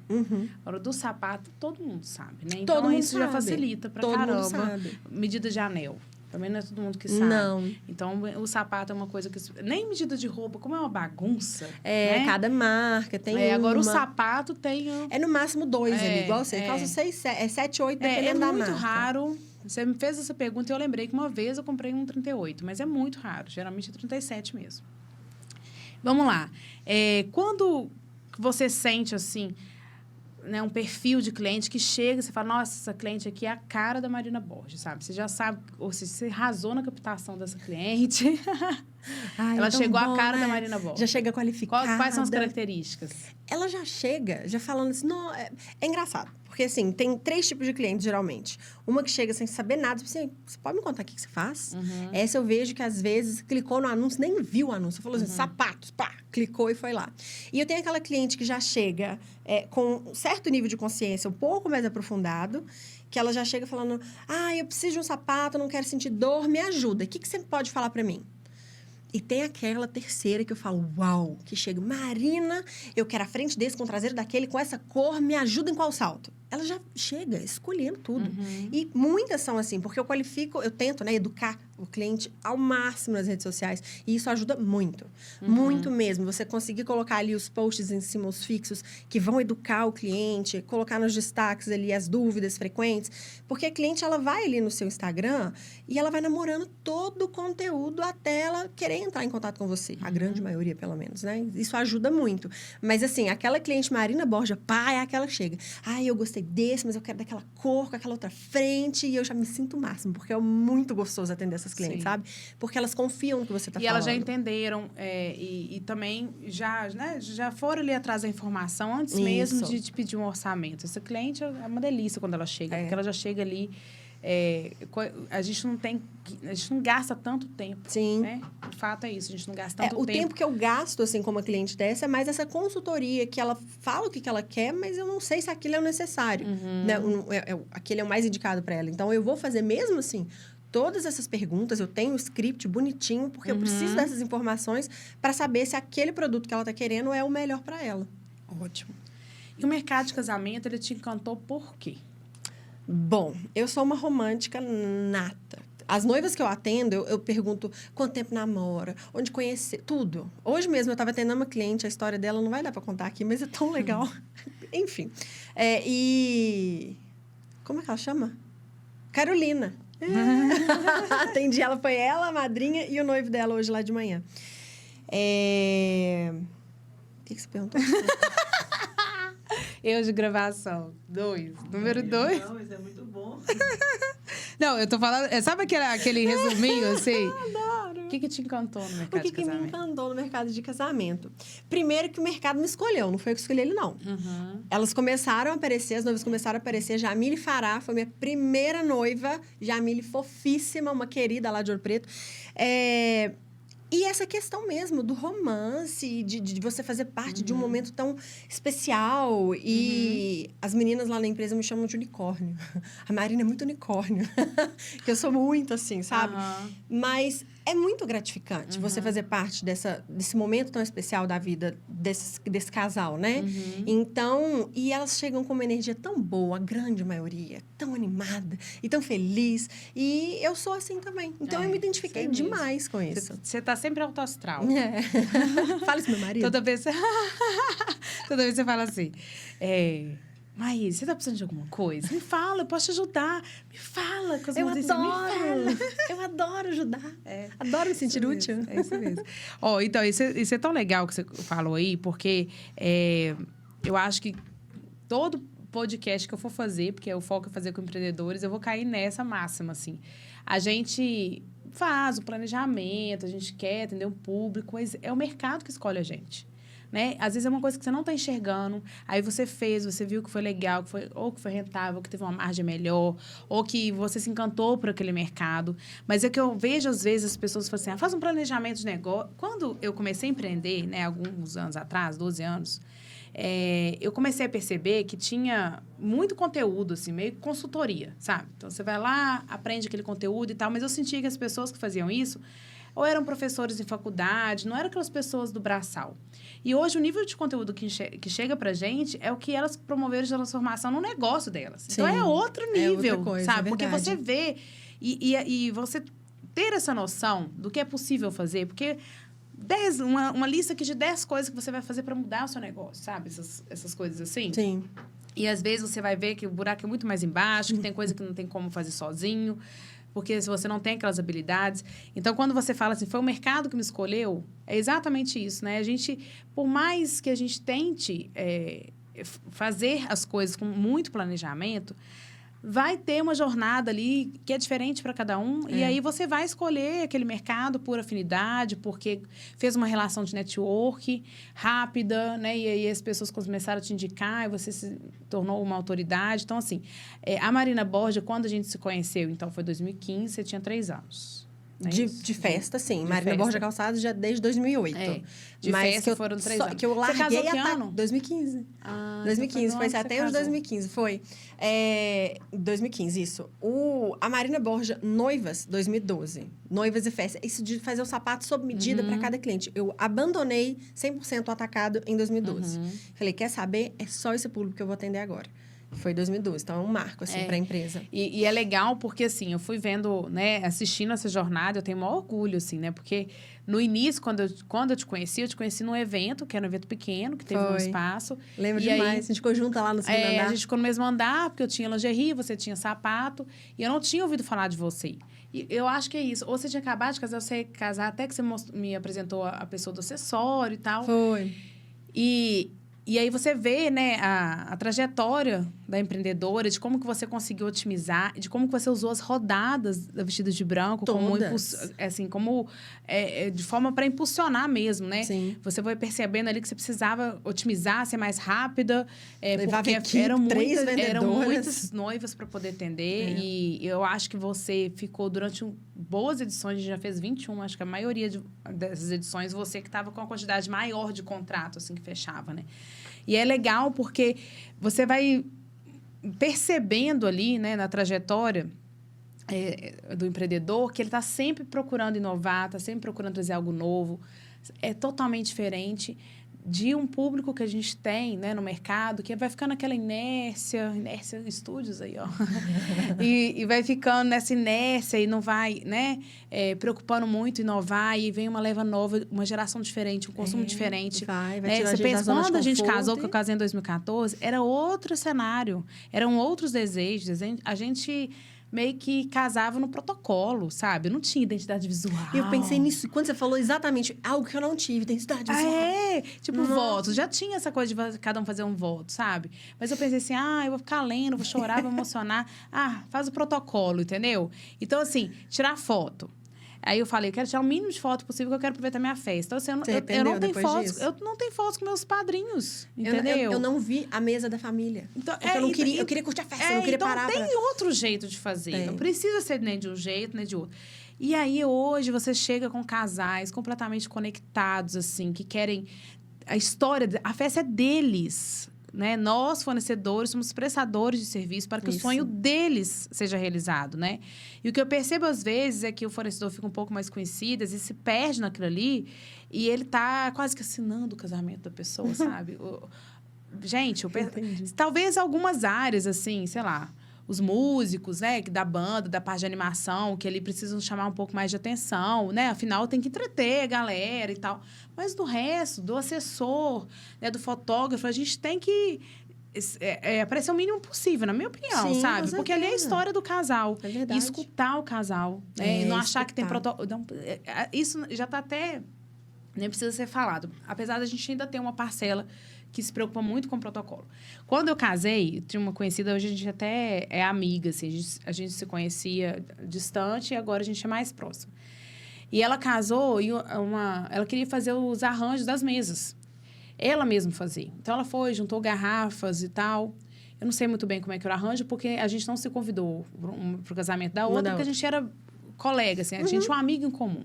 Agora, do sapato, todo mundo sabe, né? Então, isso já facilita pra caramba. Todo mundo sabe. Medida de anel. Também não é todo mundo que sabe. Não. Então, o sapato é uma coisa que... Nem medida de roupa, como é uma bagunça, né? Cada marca tem uma. Agora, o sapato tem... É no máximo 2 ali, igual você. Calça 7, 8, dependendo da marca. É muito raro. Você me fez essa pergunta e eu lembrei que uma vez eu comprei um 38, mas é muito raro. Geralmente é 37 mesmo. Vamos lá. Quando você sente, assim... Né, um perfil de cliente que chega e você fala, nossa, essa cliente aqui é a cara da Marina Borges, sabe? Você já sabe, ou seja, você arrasou na captação dessa cliente. Ela chegou à cara da Marina Borges. Já chega qualificada. Quais são as características? Ela já chega, já falando assim, não, é engraçado. Porque, assim, tem 3 tipos de clientes, geralmente. Uma que chega sem saber nada, assim, você pode me contar o que você faz? Essa eu vejo que, às vezes, clicou no anúncio, nem viu o anúncio. Falou assim, sapatos, clicou e foi lá. E eu tenho aquela cliente que já chega com um certo nível de consciência um pouco mais aprofundado, que ela já chega falando, eu preciso de um sapato, eu não quero sentir dor, me ajuda. O que você pode falar pra mim? E tem aquela terceira que eu falo, uau, que chega, Marina, eu quero a frente desse com o traseiro daquele, com essa cor, me ajuda em qual salto? Ela já chega escolhendo tudo. E muitas são assim, porque eu qualifico, eu tento, né, educar o cliente ao máximo nas redes sociais. E isso ajuda muito. Muito mesmo. Você conseguir colocar ali os posts em cima, os fixos, que vão educar o cliente, colocar nos destaques ali as dúvidas frequentes. Porque a cliente, ela vai ali no seu Instagram e ela vai namorando todo o conteúdo até ela querer entrar em contato com você. A grande maioria, pelo menos, né? Isso ajuda muito. Mas, assim, aquela cliente Marina Borges, é aquela que chega. Eu gostei desse, mas eu quero daquela cor, com aquela outra frente. E eu já me sinto o máximo, porque é muito gostoso atender essas clientes, Sim. sabe? Porque elas confiam no que você está falando. E elas já entenderam e também já foram ali atrás da informação antes mesmo Isso. de te pedir um orçamento. Essa cliente é uma delícia quando ela chega, porque ela já chega ali... a gente não gasta tanto tempo. Sim. Né? O fato é isso, a gente não gasta tanto O tempo. tempo que eu gasto, assim, como uma cliente dessa, é mais essa consultoria, que ela fala o que ela quer, mas eu não sei se aquilo é o necessário. Né? Aquele é o mais indicado para ela. Então, eu vou fazer mesmo assim todas essas perguntas, eu tenho um script bonitinho, porque eu preciso dessas informações para saber se aquele produto que ela está querendo é o melhor para ela. Ótimo. E o mercado de casamento, ele te encantou por quê? Bom, eu sou uma romântica nata. As noivas que eu atendo, eu pergunto quanto tempo namora, onde conhecer, tudo. Hoje mesmo eu estava atendendo uma cliente, a história dela não vai dar para contar aqui, mas é tão legal. Enfim. E... Como é que ela chama? Carolina. Atendi ela, foi ela, a madrinha e o noivo dela hoje lá de manhã. O que você perguntou? Erro de gravação. Número 2. Não, isso é muito bom. Não, eu tô falando... Sabe aquele resuminho, assim? Adoro. O que te encantou no mercado de O que me casamento? encantou no mercado de casamento? Primeiro que o mercado me escolheu, não foi eu que escolhi ele, não. Elas começaram a aparecer, as noivas começaram a aparecer. Jamile Fará foi minha primeira noiva. Jamile fofíssima, uma querida lá de Ouro Preto. E essa questão mesmo do romance, de você fazer parte de um momento tão especial. E as meninas lá na empresa me chamam de unicórnio. A Marina é muito unicórnio. Que eu sou muito assim, sabe? Mas é muito gratificante você fazer parte desse momento tão especial da vida desse casal, né? Então, e elas chegam com uma energia tão boa, a grande maioria, tão animada e tão feliz. E eu sou assim também. Então, eu me identifiquei demais com isso. Você tá sempre alto astral. Fala isso, meu marido. Toda vez você fala assim... Maís, você tá precisando de alguma coisa? Me fala, eu posso te ajudar. Me fala. Eu adoro. Eu adoro ajudar. Adoro me sentir útil. É isso mesmo. Então, isso é tão legal que você falou aí, porque eu acho que todo podcast que eu for fazer, porque o foco é fazer com empreendedores, eu vou cair nessa máxima, assim. A gente faz o planejamento, a gente quer atender um público, mas é o mercado que escolhe a gente. Né? Às vezes é uma coisa que você não está enxergando, aí você viu que foi legal, ou que foi rentável, que teve uma margem melhor, ou que você se encantou por aquele mercado. Mas é que eu vejo, às vezes, as pessoas falam assim, faz um planejamento de negócio. Quando eu comecei a empreender, né, alguns anos atrás, 12 anos, eu comecei a perceber que tinha muito conteúdo, assim, meio consultoria, sabe? Então, você vai lá, aprende aquele conteúdo e tal, mas eu sentia que as pessoas que faziam isso ou eram professores em faculdade, não eram aquelas pessoas do braçal. E hoje, o nível de conteúdo que chega pra gente é o que elas promoveram de transformação no negócio delas. Sim. Então, é outro nível, outra coisa, sabe? Porque você vê e você ter essa noção do que é possível fazer, porque uma lista aqui de 10 coisas que você vai fazer para mudar o seu negócio, sabe? Essas coisas assim. Sim. E, às vezes, você vai ver que o buraco é muito mais embaixo, que tem coisa que não tem como fazer sozinho, porque se você não tem aquelas habilidades. Então, quando você fala assim, foi o mercado que me escolheu, é exatamente isso, né? A gente, por mais que a gente tente fazer as coisas com muito planejamento, vai ter uma jornada ali que é diferente para cada um. E aí você vai escolher aquele mercado por afinidade, porque fez uma relação de network rápida, né? E aí as pessoas começaram a te indicar e você se tornou uma autoridade. Então, assim, a Marina Borja, quando a gente se conheceu, então foi 2015, você tinha 3 anos. De festa, sim. Marina Borja Calçados já desde 2008. De mas festa foram 3 anos. Que eu larguei você casou que ano? 2015. 2015, foi setembro de 2015. Foi. 2015, isso. A Marina Borja, noivas, 2012. Noivas e festa. Isso de fazer o sapato sob medida para cada cliente. Eu abandonei 100% o atacado em 2012. Falei, quer saber? É só esse público que eu vou atender agora. Foi 2012, então é um marco, assim, para a empresa. E é legal porque, assim, eu fui vendo, né, assistindo essa jornada, eu tenho o maior orgulho, assim, né? Porque no início, quando eu te conheci num evento, que era um evento pequeno, que teve um espaço. Lembro demais, a gente ficou junto lá no segundo andar. A gente ficou no mesmo andar, porque eu tinha lingerie, você tinha sapato, e eu não tinha ouvido falar de você. E eu acho que é isso. Ou você tinha acabado de casar, você casar, até que você me apresentou a pessoa do acessório e tal. Foi. E aí você vê, né, a trajetória da empreendedora, de como que você conseguiu otimizar, de como que você usou as rodadas da Vestida de Branco de forma para impulsionar mesmo, né? Sim. Você foi percebendo ali que você precisava otimizar, ser mais rápida, Levava porque equipe, eram vendedoras. muitas noivas para poder atender. E eu acho que você ficou durante boas edições, a gente já fez 21, acho que a maioria dessas edições, você que estava com a quantidade maior de contrato, assim, que fechava, né? E é legal porque você vai percebendo ali, né, na trajetória do empreendedor, que ele está sempre procurando inovar, está sempre procurando trazer algo novo. É totalmente diferente de um público que a gente tem, né, no mercado, que vai ficando aquela inércia estúdios aí, ó. e vai ficando nessa inércia e não vai, né, preocupando muito em inovar, e vem uma leva nova, uma geração diferente, um consumo diferente. Vai né? tirar Você pensa, quando a gente casou, que e... eu casei em 2014, era outro cenário, eram outros desejos. A gente meio que casava no protocolo, sabe? Não tinha identidade visual. Eu pensei nisso, quando você falou exatamente algo que eu não tive, identidade visual. Tipo, votos. Já tinha essa coisa de cada um fazer um voto, sabe? Mas eu pensei assim, eu vou ficar lendo, vou chorar, vou emocionar. Faz o protocolo, entendeu? Então, assim, tirar foto. Aí eu falei, eu quero tirar o mínimo de foto possível, que eu quero aproveitar minha festa. Então, assim, eu não tenho fotos. Disso? Eu não tenho fotos com meus padrinhos, entendeu? Eu não vi a mesa da família. Então, eu queria curtir a festa, eu não queria parar. Então, tem outro jeito de fazer. Não precisa ser nem de um jeito, nem de outro. E aí, hoje, você chega com casais completamente conectados, assim, que querem... A festa é deles, né? Nós, fornecedores, somos prestadores de serviço para que o sonho deles seja realizado, né? E o que eu percebo, às vezes, é que o fornecedor fica um pouco mais conhecido, às vezes se perde naquilo ali, e ele tá quase que assinando o casamento da pessoa, sabe? Gente, talvez algumas áreas, assim, sei lá, os músicos, né, da banda, da parte de animação, que ali precisam chamar um pouco mais de atenção, né? Afinal, tem que entreter a galera e tal. Mas do resto, do assessor, né, do fotógrafo, a gente tem que aparecer o mínimo possível, na minha opinião, sabe? Porque ali é a história do casal. É verdade. E escutar o casal, né? E não achar que tem protocolo. Isso já está até... Nem precisa ser falado. Apesar da gente ainda ter uma parcela que se preocupa muito com o protocolo. Quando eu casei, tinha uma conhecida, hoje a gente até é amiga, assim, a gente se conhecia distante e agora a gente é mais próximo. E ela casou e ela queria fazer os arranjos das mesas. Ela mesma fazia. Então, ela foi, juntou garrafas e tal. Eu não sei muito bem como é que era o arranjo, porque a gente não se convidou para o casamento da outra, porque a gente era colega, assim, a gente tinha um amigo em comum.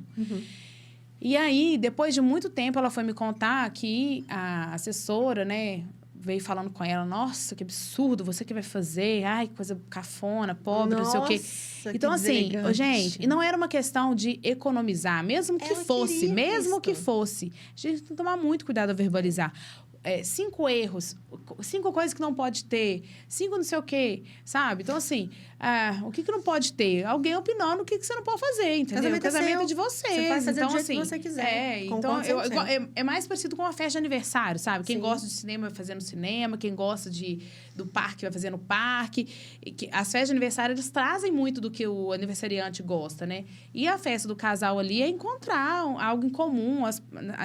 E aí, depois de muito tempo, ela foi me contar que a assessora, né, veio falando com ela, nossa, que absurdo, você que vai fazer, ai, que coisa cafona, pobre, não sei o quê. Então, assim, gente, e não era uma questão de economizar, mesmo que fosse, a gente tem que tomar muito cuidado a verbalizar. 5 erros, 5 coisas que não pode ter, 5 não sei o quê, sabe? Então, assim, o que não pode ter? Alguém opinando o que você não pode fazer, entendeu? O casamento é de vocês. Você pode fazer então, do jeito assim, que você quiser. Então, é mais parecido com uma festa de aniversário, sabe? Quem gosta de cinema vai fazer no cinema, quem gosta do parque vai fazer no parque. As festas de aniversário, eles trazem muito do que o aniversariante gosta, né? E a festa do casal ali é encontrar algo em comum,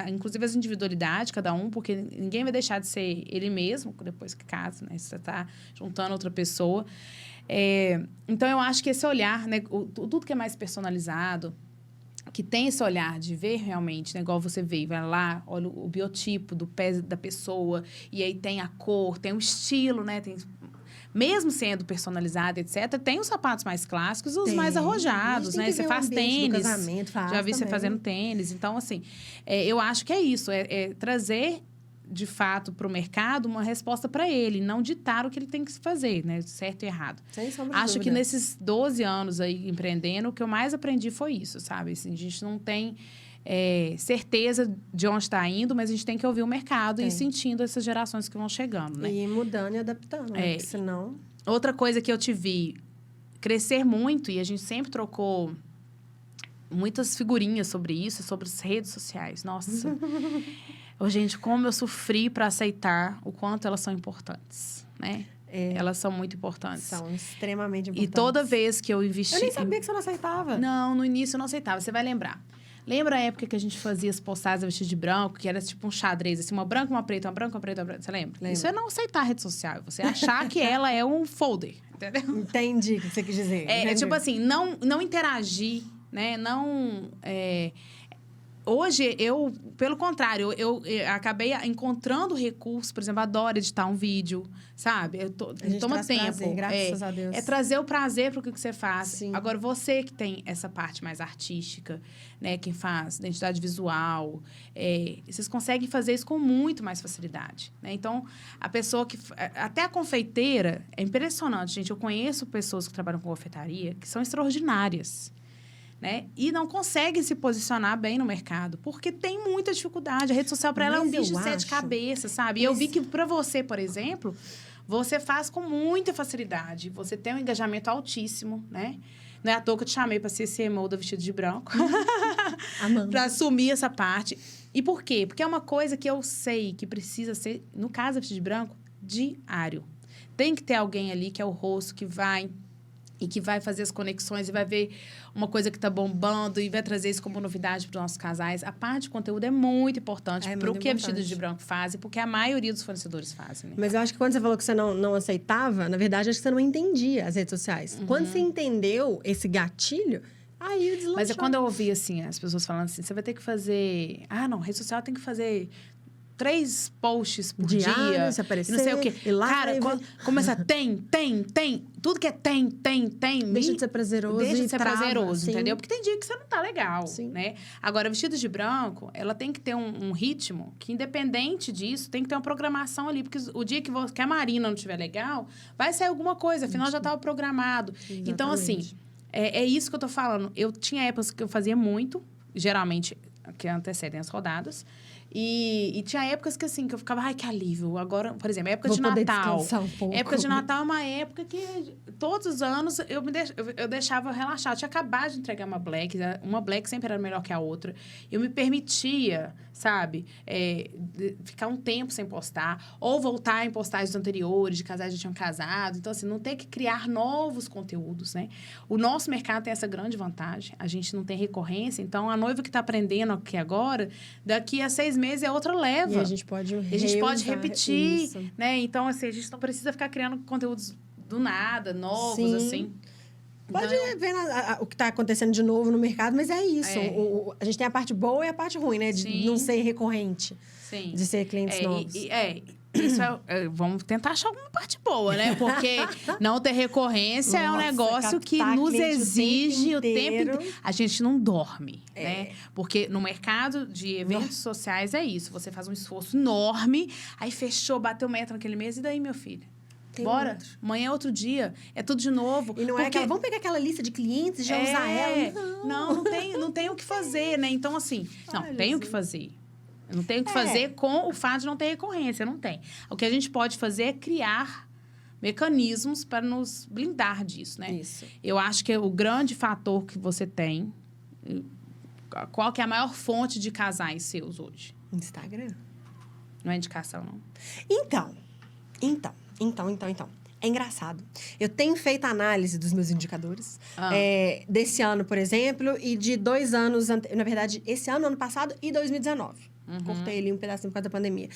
inclusive as individualidades, cada um, porque ninguém vai deixar de ser ele mesmo depois que casa, né? Você está juntando outra pessoa. Então, eu acho que esse olhar, né? Tudo que é mais personalizado, que tem esse olhar de ver realmente, né? Igual você vê, vai lá, olha o biotipo do pé da pessoa, e aí tem a cor, tem o estilo, né? Mesmo sendo personalizado, etc., tem os sapatos mais clássicos, os mais arrojados, né? Você faz tênis. Já vi você fazendo tênis. Então, assim, eu acho que é isso, trazer de fato para o mercado uma resposta para ele, não ditar o que ele tem que fazer, né? Certo e errado. Sem sombra de Acho dúvida. que nesses 12 anos aí empreendendo, o que eu mais aprendi foi isso, sabe? Assim, a gente não tem certeza de onde está indo, mas a gente tem que ouvir o mercado e ir sentindo essas gerações que vão chegando, né? E ir mudando e adaptando, né? Porque senão... Outra coisa que eu te vi crescer muito, e a gente sempre trocou muitas figurinhas sobre isso, sobre as redes sociais. Nossa... Gente, como eu sofri para aceitar o quanto elas são importantes, né? Elas são muito importantes. São extremamente importantes. E toda vez que eu investi... Eu nem sabia que você não aceitava. Não, no início eu não aceitava. Você vai lembrar. Lembra a época que a gente fazia as postagens vestidas de branco, que era tipo um xadrez, assim, uma branca, uma preta, uma branca, uma preta, uma branca. Você lembra? Lembro. Isso é não aceitar a rede social. Você achar que ela é um folder, entendeu? Entendi o que você quis dizer. É tipo assim, não interagir, né? Hoje, pelo contrário, eu acabei encontrando recursos, por exemplo, adoro editar um vídeo, sabe? Toma tempo. Prazer, graças a Deus. É trazer o prazer para o que você faz. Sim. Agora, você que tem essa parte mais artística, né? Quem faz identidade visual, vocês conseguem fazer isso com muito mais facilidade, né? Então, a pessoa que... Até a confeiteira, é impressionante, gente. Eu conheço pessoas que trabalham com confeitaria que são extraordinárias. Né? E não conseguem se posicionar bem no mercado, porque tem muita dificuldade. A rede social, para ela, é um bicho de sete cabeças, sabe? E eu vi que, para você, por exemplo, você faz com muita facilidade. Você tem um engajamento altíssimo, né? Não é à toa que eu te chamei para ser CMO da Vestido de Branco. Para assumir essa parte. E por quê? Porque é uma coisa que eu sei que precisa ser, no caso da Vestido de Branco, diário. Tem que ter alguém ali que é o rosto que vai... E que vai fazer as conexões e vai ver uma coisa que está bombando e vai trazer isso como novidade para os nossos casais. A parte de conteúdo é muito importante para o que a Vestido de Branco faz e porque a maioria dos fornecedores fazem. Né? Mas eu acho que quando você falou que você não aceitava, na verdade, acho que você não entendia as redes sociais. Quando você entendeu esse gatilho, aí o deslanchou. Mas é quando eu ouvi, assim, as pessoas falando assim, você vai ter que fazer... Ah, não, rede social tem que fazer... 3 posts por dia. Se aparecer, não sei o quê. E lá cara, começa tem. Tudo que é tem. Deixa de ser prazeroso. Deixa de ser prazeroso, sim. entendeu? Porque tem dia que você não tá legal, sim. né? Agora, Vestidos de Branco, ela tem que ter um ritmo que, independente disso, tem que ter uma programação ali. Porque o dia que a Marina não estiver legal, vai sair alguma coisa. Afinal, já estava programado. Exatamente. Então, assim, é isso que eu tô falando. Eu tinha épocas que eu fazia muito, geralmente, que antecedem as rodadas. E tinha épocas que, assim, que eu ficava... Ai, que alívio. Agora, por exemplo, época de Natal. Um pouco. Época de Natal é uma época que, todos os anos, eu deixava relaxar. Eu tinha acabado de entregar uma Black sempre era melhor que a outra. Eu me permitia, sabe? Ficar um tempo sem postar. Ou voltar em postagens anteriores, de casais que já tinham casado. Então, assim, não ter que criar novos conteúdos, né? O nosso mercado tem essa grande vantagem. A gente não tem recorrência. Então, a noiva que está aprendendo aqui agora, daqui a 6 meses é outra leva. E a gente pode repetir, isso. né? Então, assim, a gente não precisa ficar criando conteúdos do nada, novos, sim. assim. Pode ver o que está acontecendo de novo no mercado, mas é isso. A gente tem a parte boa e a parte ruim, né? De não ser recorrente. Sim. De ser clientes novos. Isso vamos tentar achar alguma parte boa, né? Porque não ter recorrência é um negócio que nos exige o tempo inteiro. A gente não dorme, né? Porque no mercado de eventos sociais é isso. Você faz um esforço enorme, aí fechou, bateu meta naquele mês, e daí, meu filho? Bora, amanhã é outro dia, é tudo de novo. E não é aquela, vamos pegar aquela lista de clientes e já usar ela. Não tem o que fazer, né? Então, assim, tem o que fazer. Eu não tenho o que fazer com o fato de não ter recorrência, não tem. O que a gente pode fazer é criar mecanismos para nos blindar disso, né? Isso. Eu acho que o grande fator que você tem... Qual que é a maior fonte de casais seus hoje? Instagram. Não é indicação, não? Então. É engraçado. Eu tenho feito análise dos meus indicadores. Desse ano, por exemplo, e de 2 anos... Na verdade, esse ano passado e 2019. Cortei ali um pedacinho por causa da pandemia.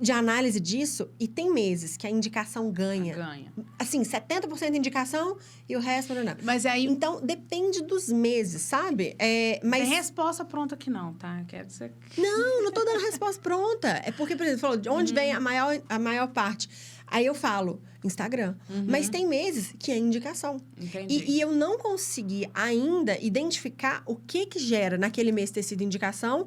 De análise disso, e tem meses que a indicação ganha. Assim, 70% de indicação e o resto não. Mas aí... Então, depende dos meses, sabe? Mas... Tem resposta pronta aqui não, tá? Quer dizer que... Não tô dando resposta pronta. É porque, por exemplo, falou de onde vem a maior parte. Aí eu falo, Instagram. Mas tem meses que é indicação. Entendi. E eu não consegui ainda identificar o que gera naquele mês ter sido indicação.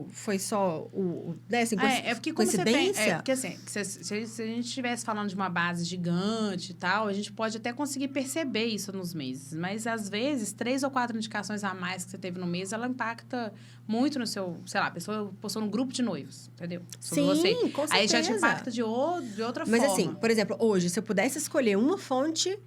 Foi só o décimo porque coincidência? Você tem, porque assim, se a gente estivesse falando de uma base gigante e tal, a gente pode até conseguir perceber isso nos meses. Mas, às vezes, 3 ou 4 indicações a mais que você teve no mês, ela impacta muito no seu... Sei lá, a pessoa postou num grupo de noivos, entendeu? Sim, com certeza. Aí já te impacta de outra forma. Mas, assim, por exemplo, hoje, se eu pudesse escolher uma fonte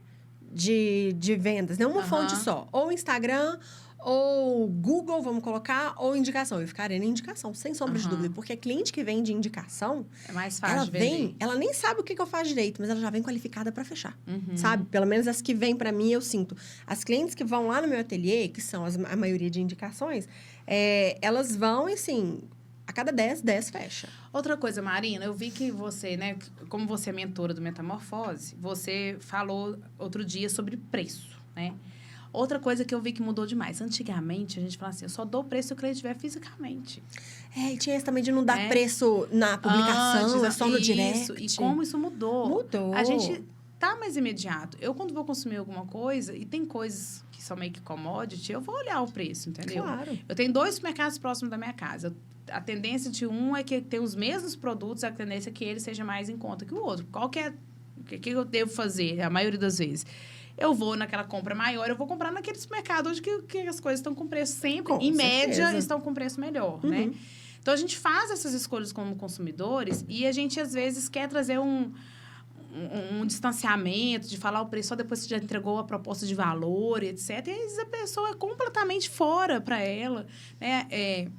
de vendas, não uma fonte só, ou Instagram ou Google, vamos colocar, ou indicação. Eu ficaria na indicação, sem sombra de Aham. dúvida. Porque a cliente que vem de indicação, É mais fácil ela de vender. vem, ela nem sabe o que eu faço direito, mas ela já vem qualificada para fechar, Uhum. sabe? Pelo menos as que vêm para mim, eu sinto. As clientes que vão lá no meu ateliê, que são a maioria de indicações, elas vão e, assim, a cada 10 fecha. Outra coisa, Marina, eu vi que você, né, como você é mentora do Metamorfose, você falou outro dia sobre preço, né? Outra coisa que eu vi que mudou demais. Antigamente, a gente falava assim, eu só dou preço se o cliente estiver fisicamente. E tinha esse também de não dar preço na publicação, é só no direct. E como isso mudou. Mudou. A gente tá mais imediato. Eu, quando vou consumir alguma coisa, e tem coisas que são meio que commodity, eu vou olhar o preço, entendeu? Claro. Eu tenho 2 supermercados próximos da minha casa. A tendência de um é que tem os mesmos produtos, a tendência é que ele seja mais em conta que o outro. Qual que é... O que eu devo fazer, a maioria das vezes? Eu vou naquela compra maior, eu vou comprar naquele supermercado onde que as coisas estão com preço sempre, Com em certeza. média, estão com preço melhor, né? Então, a gente faz essas escolhas como consumidores e a gente, às vezes, quer trazer um distanciamento, de falar o preço só depois que já entregou a proposta de valor, etc. E às vezes a pessoa é completamente fora para ela, né?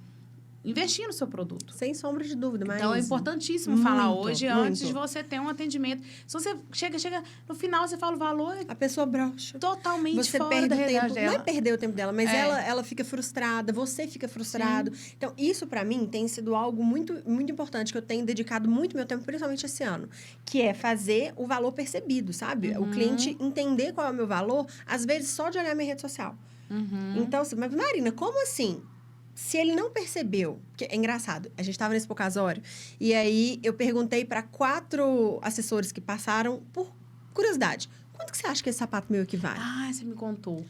Investir no seu produto. Sem sombra de dúvida, mas... Então, é importantíssimo falar Muito, hoje, muito. antes de você ter um atendimento. Se você chega no final, você fala o valor, A pessoa brocha. totalmente Você fora perde da o tempo. realidade Não é dela. perder o tempo dela, mas É. ela fica frustrada, você fica frustrado. Então, isso pra mim tem sido algo muito, muito importante, que eu tenho dedicado muito meu tempo, principalmente esse ano, que é fazer o valor percebido, sabe? O cliente entender qual é o meu valor, às vezes só de olhar minha rede social. Então, assim, mas Marina, como assim? Se ele não percebeu, que é engraçado, a gente estava nesse Pocasório, e aí eu perguntei para 4 assessores que passaram, por curiosidade, quanto que você acha que esse sapato meu equivale? Ah, você me contou.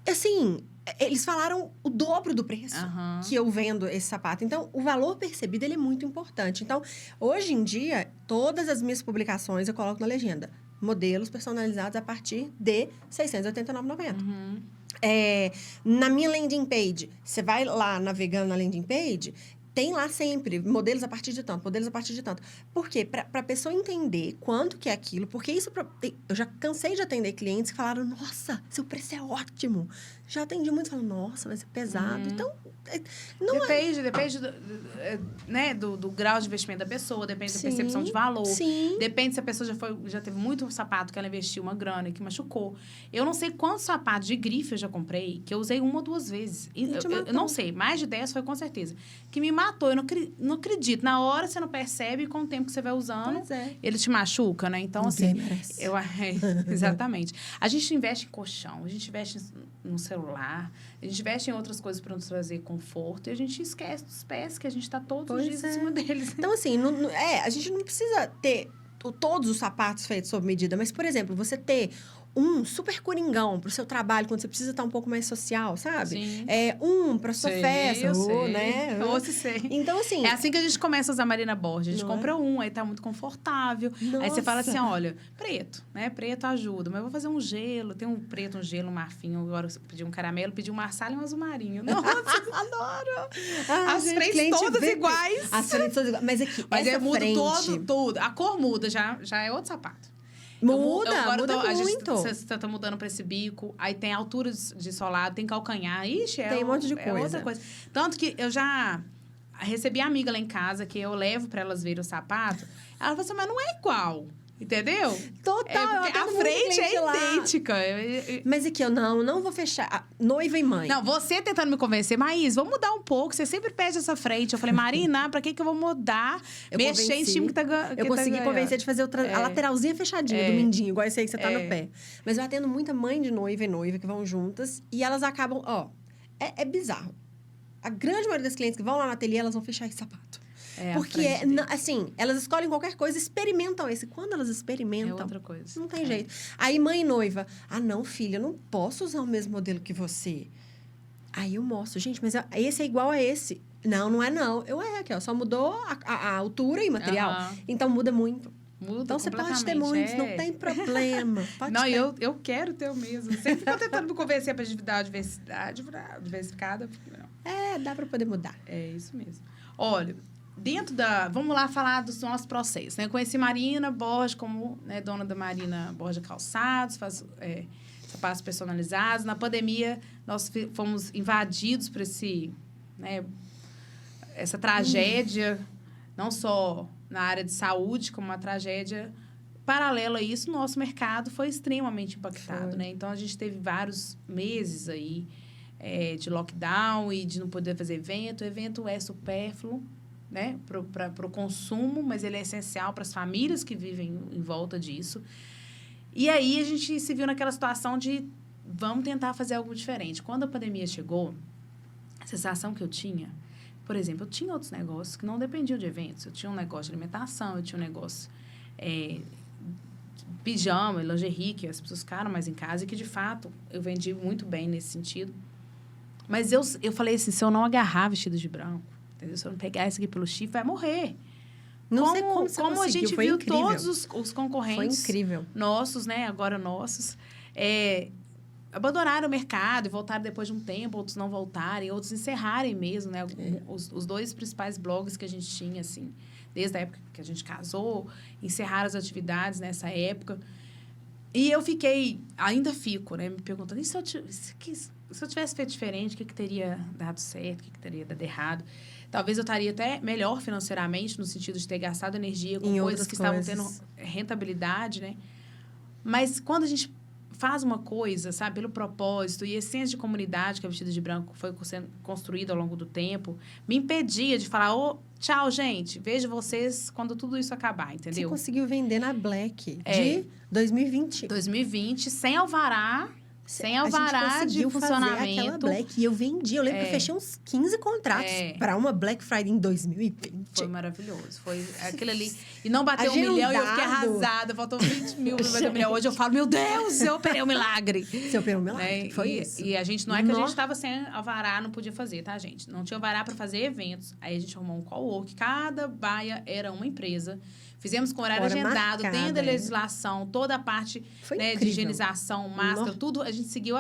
Assim, eles falaram o dobro do preço Aham. que eu vendo esse sapato. Então, o valor percebido, ele é muito importante. Então, hoje em dia, todas as minhas publicações eu coloco na legenda. Modelos personalizados a partir de R$ 689,90. Na minha landing page, você vai lá navegando na landing page, tem lá sempre modelos a partir de tanto, modelos a partir de tanto. Por quê? Para a pessoa entender quanto que é aquilo, porque isso... Eu já cansei de atender clientes que falaram, nossa, seu preço é ótimo. Já atendi muito, falaram, nossa, vai ser pesado. Então, Depende do grau de investimento da pessoa, depende da Sim, percepção de valor. sim. Depende se a pessoa já teve muito sapato que ela investiu uma grana e que machucou. Eu não sei quantos sapatos de grife eu já comprei, que eu usei 1 ou 2 vezes. Eu não sei, mais de 10 foi com certeza. Que me matou, eu não acredito. Na hora você não percebe, com o tempo que você vai usando, Pois é. ele te machuca, né? Então, Ninguém assim... merece. Exatamente. A gente investe em colchão, a gente investe no celular, a gente investe em outras coisas para nos trazer conforto e a gente esquece dos pés, que a gente está todos os dias em cima deles. Então, assim, a gente não precisa ter todos os sapatos feitos sob medida, mas, por exemplo, você ter um super coringão pro seu trabalho, quando você precisa estar um pouco mais social, sabe? Sim. Pra sua festa, eu sei. né? Eu sei. Então, assim... É assim que a gente começa a usar Marina Borges. A gente Não compra aí tá muito confortável. Aí você fala assim, olha, preto, né? Preto ajuda, mas eu vou fazer um gelo. Tem um preto, um gelo, um marfinho. Agora eu pedi um caramelo, pedi um marsala e um azul marinho. Nossa, adoro! As frentes todas iguais. As frentes todas iguais. Mas aqui, Mas essa muda frente... tudo. A cor muda, já é outro sapato. Muda A gente muito. você tá mudando para esse bico, aí tem altura de solado, tem calcanhar. Ixi, tem um monte de coisa. outra coisa. Tanto que eu já recebi amiga lá em casa que eu levo para elas verem o sapato. Ela falou assim, mas não é igual. Entendeu? Total, porque a frente é lá. idêntica. Mas aqui, eu não vou fechar. Noiva e mãe. Não, você tentando me convencer, Maís, vamos mudar um pouco. Você sempre pede essa frente. Eu falei, Marina, pra que eu vou mudar? Mexer em time que tá ganhando. Eu consegui convencer de fazer a lateralzinha fechadinha do mindinho, igual esse aí que você tá no pé. Mas eu atendo muita mãe de noiva e noiva que vão juntas e elas acabam, é bizarro. A grande maioria das clientes que vão lá no ateliê, elas vão fechar esse sapato. Porque, assim, elas escolhem qualquer coisa, experimentam esse. Quando elas experimentam... É outra coisa. Não tem jeito. Aí, mãe e noiva. Ah, não, filha, eu não posso usar o mesmo modelo que você. Aí eu mostro. Gente, mas esse é igual a esse. Não é não. Aqui, ó, só mudou a altura e material. Então, muda muito. Muda então, você pode ter muitos, não tem problema. Pode não, ter. Eu quero ter o mesmo. Sempre fico tentando me convencer para dar diversidade, diversificada. Não. Dá para poder mudar. É isso mesmo. Olha... Vamos lá falar dos nossos processos. Né? Eu conheci Marina Borges como dona da Marina Borges Calçados. sapatos personalizados. Na pandemia, nós fomos invadidos por essa tragédia, não só na área de saúde, como uma tragédia paralela a isso. Nosso mercado foi extremamente impactado, né? Então, a gente teve vários meses aí de lockdown e de não poder fazer evento. O evento é supérfluo, né, para o consumo, mas ele é essencial para as famílias que vivem em volta disso. E aí, a gente se viu naquela situação de vamos tentar fazer algo diferente. Quando a pandemia chegou, a sensação que eu tinha, por exemplo, eu tinha outros negócios que não dependiam de eventos. Eu tinha um negócio de alimentação, eu tinha um negócio pijama, lingerie, que as pessoas ficaram mais em casa e que, de fato, eu vendi muito bem nesse sentido. Mas eu falei assim, se eu não agarrar vestido de branco, entendeu? Se eu não pegar esse aqui pelo chifre, vai morrer. Não sei como você como a gente foi viu incrível. todos os concorrentes foi incrível. nossos, né? Agora nossos, abandonaram o mercado e voltaram depois de um tempo, outros não voltarem, outros encerrarem mesmo, né? Os dois principais blogs que a gente tinha, assim, desde a época que a gente casou, encerraram as atividades nessa época. E eu ainda fico, né? Me perguntando, e se eu tivesse feito diferente, o que teria dado certo, o que teria dado errado? Talvez eu estaria até melhor financeiramente, no sentido de ter gastado energia com coisas que estavam tendo rentabilidade, né? Mas quando a gente faz uma coisa, sabe, pelo propósito, e esse senso de comunidade que a Vestida de Branco foi sendo construído ao longo do tempo, me impedia de falar, tchau, gente, vejo vocês quando tudo isso acabar, entendeu? Você conseguiu vender na Black de 2020. 2020, sem alvará de funcionamento. Fazer aquela Black e eu vendi. Eu lembro que eu fechei uns 15 contratos para uma Black Friday em 2020. Foi maravilhoso. Foi aquilo ali. E não bateu 1 milhão e eu fiquei arrasada. Faltou 20 mil para bater 1 milhão. Hoje eu falo, meu Deus, eu operei um milagre. Você operou um milagre. Foi isso. E a gente, não é que a gente estava sem alvará, não podia fazer, tá, gente? Não tinha alvará para fazer eventos. Aí a gente arrumou um co-work. Cada baia era uma empresa. Fizemos com horário agendado, dentro da legislação, toda a parte, né, de higienização, máscara, tudo. A gente seguiu.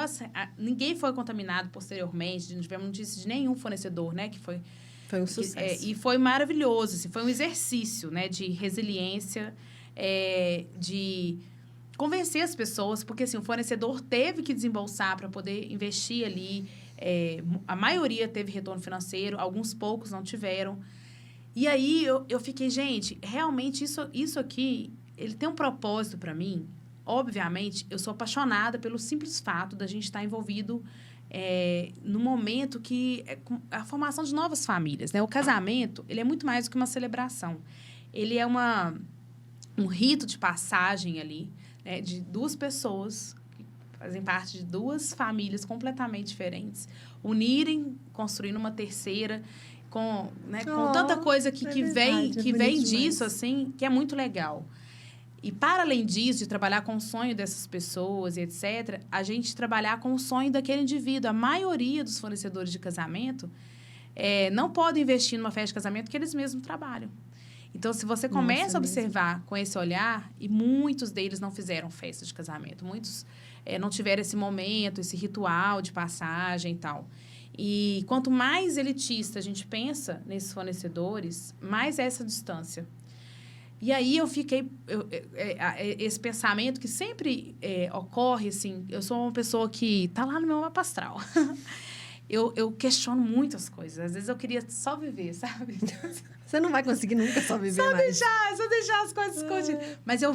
Ninguém foi contaminado posteriormente, não tivemos notícia de nenhum fornecedor, né? Que foi um sucesso. E foi maravilhoso. Assim, foi um exercício, né, de resiliência, de convencer as pessoas, porque assim, o fornecedor teve que desembolsar para poder investir ali. A maioria teve retorno financeiro, alguns poucos não tiveram. E aí, eu fiquei, gente, realmente, isso aqui, ele tem um propósito para mim. Obviamente, eu sou apaixonada pelo simples fato da gente estar envolvido no momento que a formação de novas famílias, né? O casamento, ele é muito mais do que uma celebração. Ele é um rito de passagem ali, né? De duas pessoas que fazem parte de duas famílias completamente diferentes, unirem, construindo uma terceira, com tanta coisa que vem disso, assim, que é muito legal. E, para além disso, de trabalhar com o sonho dessas pessoas e etc., a gente trabalhar com o sonho daquele indivíduo. A maioria dos fornecedores de casamento não podem investir numa festa de casamento que eles mesmos trabalham. Então, se você começa a observar com esse olhar, e muitos deles não fizeram festa de casamento, muitos não tiveram esse momento, esse ritual de passagem e tal. E quanto mais elitista a gente pensa nesses fornecedores, mais essa distância. E aí eu fiquei... esse pensamento que sempre ocorre, assim... Eu sou uma pessoa que está lá no meu mapa astral. Eu questiono muitas coisas. Às vezes eu queria só viver, sabe? Você não vai conseguir nunca só viver mais. Só deixar as coisas escondidas. Mas eu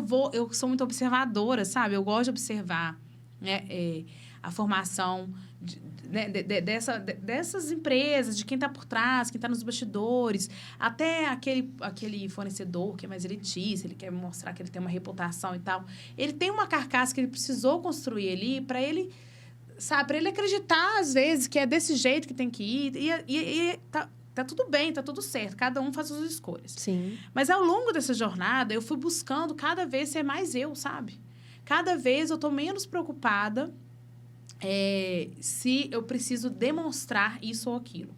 sou muito observadora, sabe? Eu gosto de observar, né, a formação dessas empresas, de quem está por trás, quem está nos bastidores, até aquele fornecedor que é mais elitista, ele quer mostrar que ele tem uma reputação e tal. Ele tem uma carcaça que ele precisou construir ali para ele, sabe, para ele acreditar, às vezes, que é desse jeito que tem que ir. E tá tudo bem, tá tudo certo. Cada um faz as suas escolhas. Sim. Mas, ao longo dessa jornada, eu fui buscando cada vez ser mais eu, sabe? Cada vez eu tô menos preocupada se eu preciso demonstrar isso ou aquilo.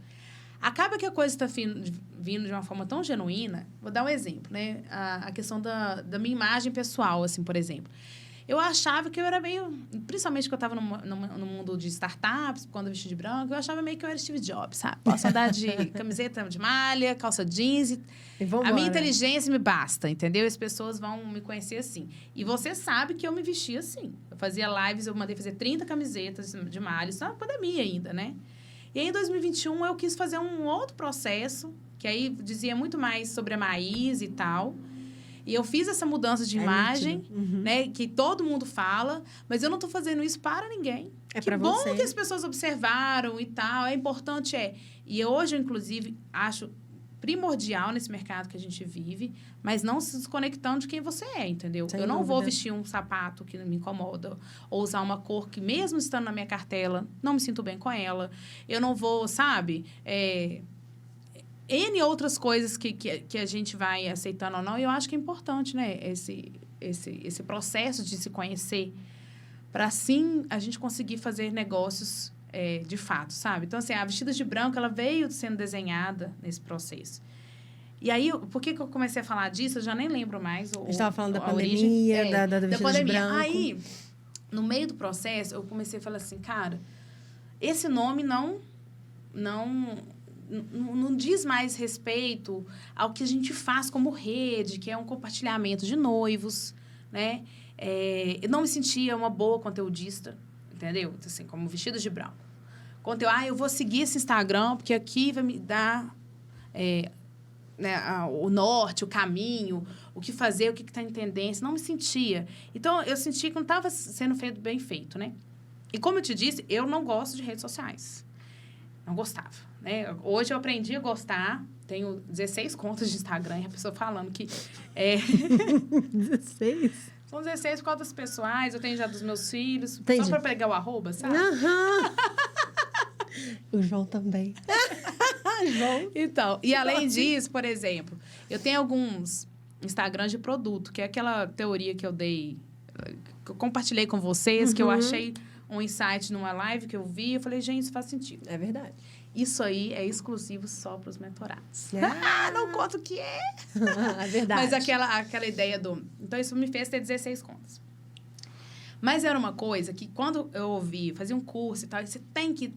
Acaba que a coisa está vindo de uma forma tão genuína. Vou dar um exemplo, né? A questão da minha imagem pessoal, assim, por exemplo. eu achava que eu era meio... Principalmente quando eu estava no mundo de startups, quando eu vesti de branco, eu achava meio que eu era Steve Jobs, sabe? Posso andar de camiseta de malha, calça jeans. A minha inteligência me basta, entendeu? As pessoas vão me conhecer assim. E você sabe que eu me vestia assim. Eu fazia lives, eu mandei fazer 30 camisetas de malha. Isso na pandemia ainda, né? E aí, em 2021, eu quis fazer um outro processo, que aí dizia muito mais sobre a Maís e tal. E eu fiz essa mudança de imagem, né? Que todo mundo fala, mas eu não estou fazendo isso para ninguém. É que bom que as pessoas observaram e tal. É importante, E hoje, eu, inclusive, acho primordial nesse mercado que a gente vive, mas não se desconectando de quem você é, entendeu? Sem eu não dúvida. vou vestir um sapato que me incomoda, ou usar uma cor que, mesmo estando na minha cartela, não me sinto bem com ela. Eu não vou, sabe... N outras coisas que a gente vai aceitando ou não, e eu acho que é importante, né? Esse processo de se conhecer, para assim a gente conseguir fazer negócios de fato, sabe? Então, assim, a Vestidas de Branco, ela veio sendo desenhada nesse processo. E aí, por que eu comecei a falar disso? Eu já nem lembro mais. A gente estava falando da pandemia, da Vestidas de Branco. Aí, no meio do processo, eu comecei a falar assim, cara, esse nome não diz mais respeito ao que a gente faz como rede, que é um compartilhamento de noivos, né? Eu não me sentia uma boa conteudista, entendeu? Assim, como Vestidas de Branco. Eu vou seguir esse Instagram, porque aqui vai me dar o norte, o caminho, o que fazer, o que está em tendência. Não me sentia. Então, eu sentia que não estava sendo bem feito, né? E como eu te disse, eu não gosto de redes sociais. Não gostava. Né? Hoje eu aprendi a gostar. Tenho 16 contas de Instagram e a pessoa falando que... 16? São 16 contas pessoais. Eu tenho já dos meus filhos. Entendi. Só para pegar o arroba, sabe? O João também. João. Então, e além disso, por exemplo, eu tenho alguns Instagrams de produto, que é aquela teoria que eu dei, que eu compartilhei com vocês, que eu achei um insight numa live que eu vi. Eu falei, gente, isso faz sentido. É verdade. Isso aí é exclusivo só para os mentorados. Não conto o que é. É verdade. Mas aquela ideia do... Então, isso me fez ter 16 contas. Mas era uma coisa que, quando eu ouvi, fazia um curso e tal, você tem que,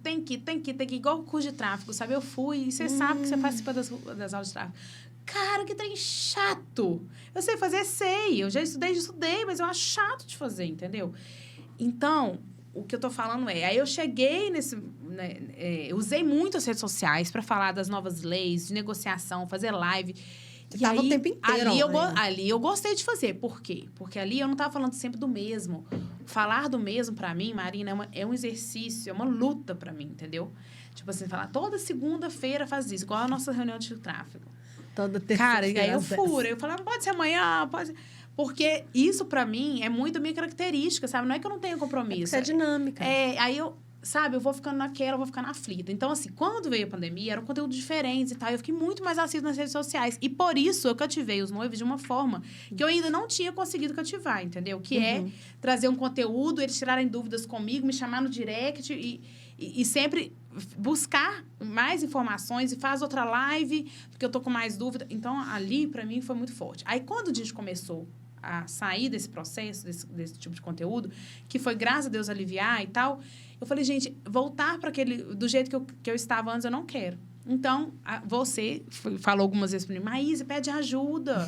igual o curso de tráfego, sabe? Eu fui e você sabe que você participa das aulas de tráfego. Cara, que trem chato! Eu sei fazer, eu já estudei, mas eu acho chato de fazer, entendeu? Então... O que eu tô falando aí eu cheguei nesse... eu usei muito as redes sociais para falar das novas leis, de negociação, fazer live. Você tava o tempo inteiro. Ali eu gostei de fazer. Por quê? Porque ali eu não tava falando sempre do mesmo. Falar do mesmo, para mim, Marina, é um exercício, é uma luta para mim, entendeu? Tipo assim, falar toda segunda-feira faz isso, igual a nossa reunião de tráfego. Toda terça-feira. Cara, e aí eu furo. Eu falava, pode ser amanhã, pode ser... Porque isso, para mim, é muito minha característica, sabe? Não é que eu não tenho compromisso. Isso é dinâmica. Aí eu, sabe, eu vou ficando naquela, eu vou ficando aflita. Então, assim, quando veio a pandemia, era um conteúdo diferente e tal. Eu fiquei muito mais assídua nas redes sociais. E por isso, eu cativei os noivos de uma forma que eu ainda não tinha conseguido cativar, entendeu? Que é trazer um conteúdo, eles tirarem dúvidas comigo, me chamar no direct e sempre buscar mais informações e faz outra live, porque eu tô com mais dúvida. Então, ali, para mim, foi muito forte. Aí, quando a gente começou a sair desse processo, desse tipo de conteúdo, que foi, graças a Deus, aliviar e tal, eu falei, gente, voltar para do jeito que eu estava antes, eu não quero. Então, você falou algumas vezes para mim, Maísa, pede ajuda.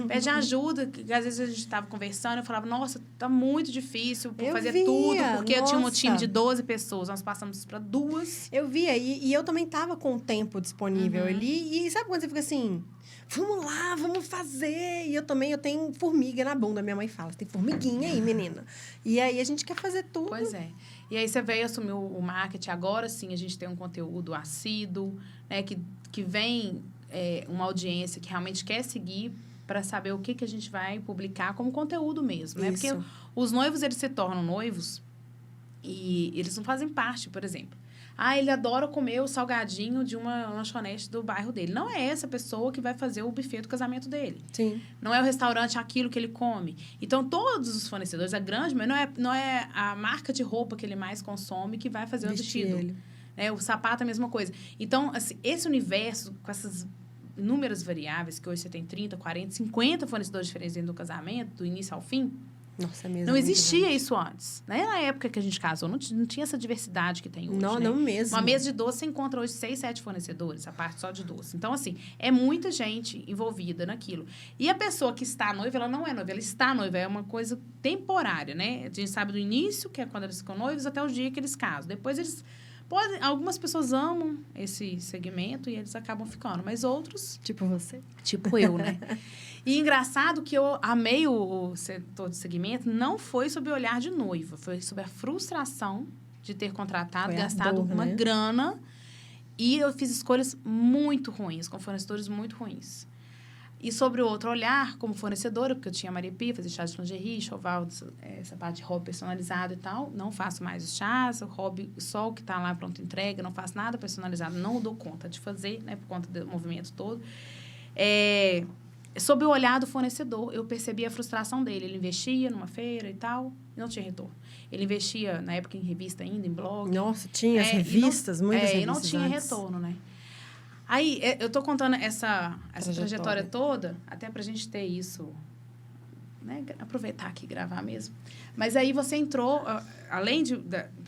Pede ajuda. Que às vezes a gente estava conversando, eu falava, nossa, tá muito difícil fazer tudo, porque eu tinha um time de 12 pessoas, nós passamos para 2. Eu via, e eu também estava com o tempo disponível ali, e sabe quando você fica assim... Vamos lá, vamos fazer. E eu tenho formiga na bunda. Minha mãe fala, tem formiguinha aí, menina. E aí, a gente quer fazer tudo. Pois é. E aí, você veio assumir o marketing. Agora, sim, a gente tem um conteúdo assíduo, né? Que vem uma audiência que realmente quer seguir para saber o que a gente vai publicar como conteúdo mesmo, né? Isso. Porque os noivos, eles se tornam noivos e eles não fazem parte, por exemplo. Ele adora comer o salgadinho de uma lanchonete do bairro dele. Não é essa pessoa que vai fazer o buffet do casamento dele. Sim. Não é o restaurante aquilo que ele come. Então, todos os fornecedores, a grande, mas não é a marca de roupa que ele mais consome que vai fazer o vestido. O sapato é a mesma coisa. Então, assim, esse universo, com essas inúmeras variáveis, que hoje você tem 30, 40, 50 fornecedores diferentes dentro do casamento, do início ao fim, Nossa, mesmo. Não existia isso antes. Né? Na época que a gente casou, não tinha essa diversidade que tem hoje. Não, né? não mesmo. Uma mesa de doce, você encontra hoje 6, 7 fornecedores, a parte só de doce. Então, assim, é muita gente envolvida naquilo. E a pessoa que está noiva, ela não é noiva, ela está noiva. É uma coisa temporária, né? A gente sabe do início, que é quando eles ficam noivos, até o dia que eles casam. Depois eles podem... Algumas pessoas amam esse segmento e eles acabam ficando. Mas outros... Tipo você? Tipo eu, né? E engraçado que eu amei o setor de segmento, não foi sob o olhar de noiva, foi sobre a frustração de ter contratado, Foi gastado uma né? grana. E eu fiz escolhas muito ruins, com fornecedores muito ruins. E sobre o outro olhar, como fornecedora, porque eu tinha Maria Pia, fazia chá de lingerie, enxoval, essa parte de hobby personalizado e tal. Não faço mais os chás, o hobby só o que está lá pronto entrega, não faço nada personalizado, não dou conta de fazer, né, por conta do movimento todo. Sob o olhar do fornecedor, eu percebi a frustração dele. Ele investia numa feira e tal, e não tinha retorno. Ele investia, na época, em revista ainda, em blog. Nossa, tinha as revistas, muitas revistas. E não tinha retorno, né? Aí, eu tô contando essa trajetória toda, até pra gente ter isso, né? Aproveitar aqui e gravar mesmo. Mas aí você entrou, além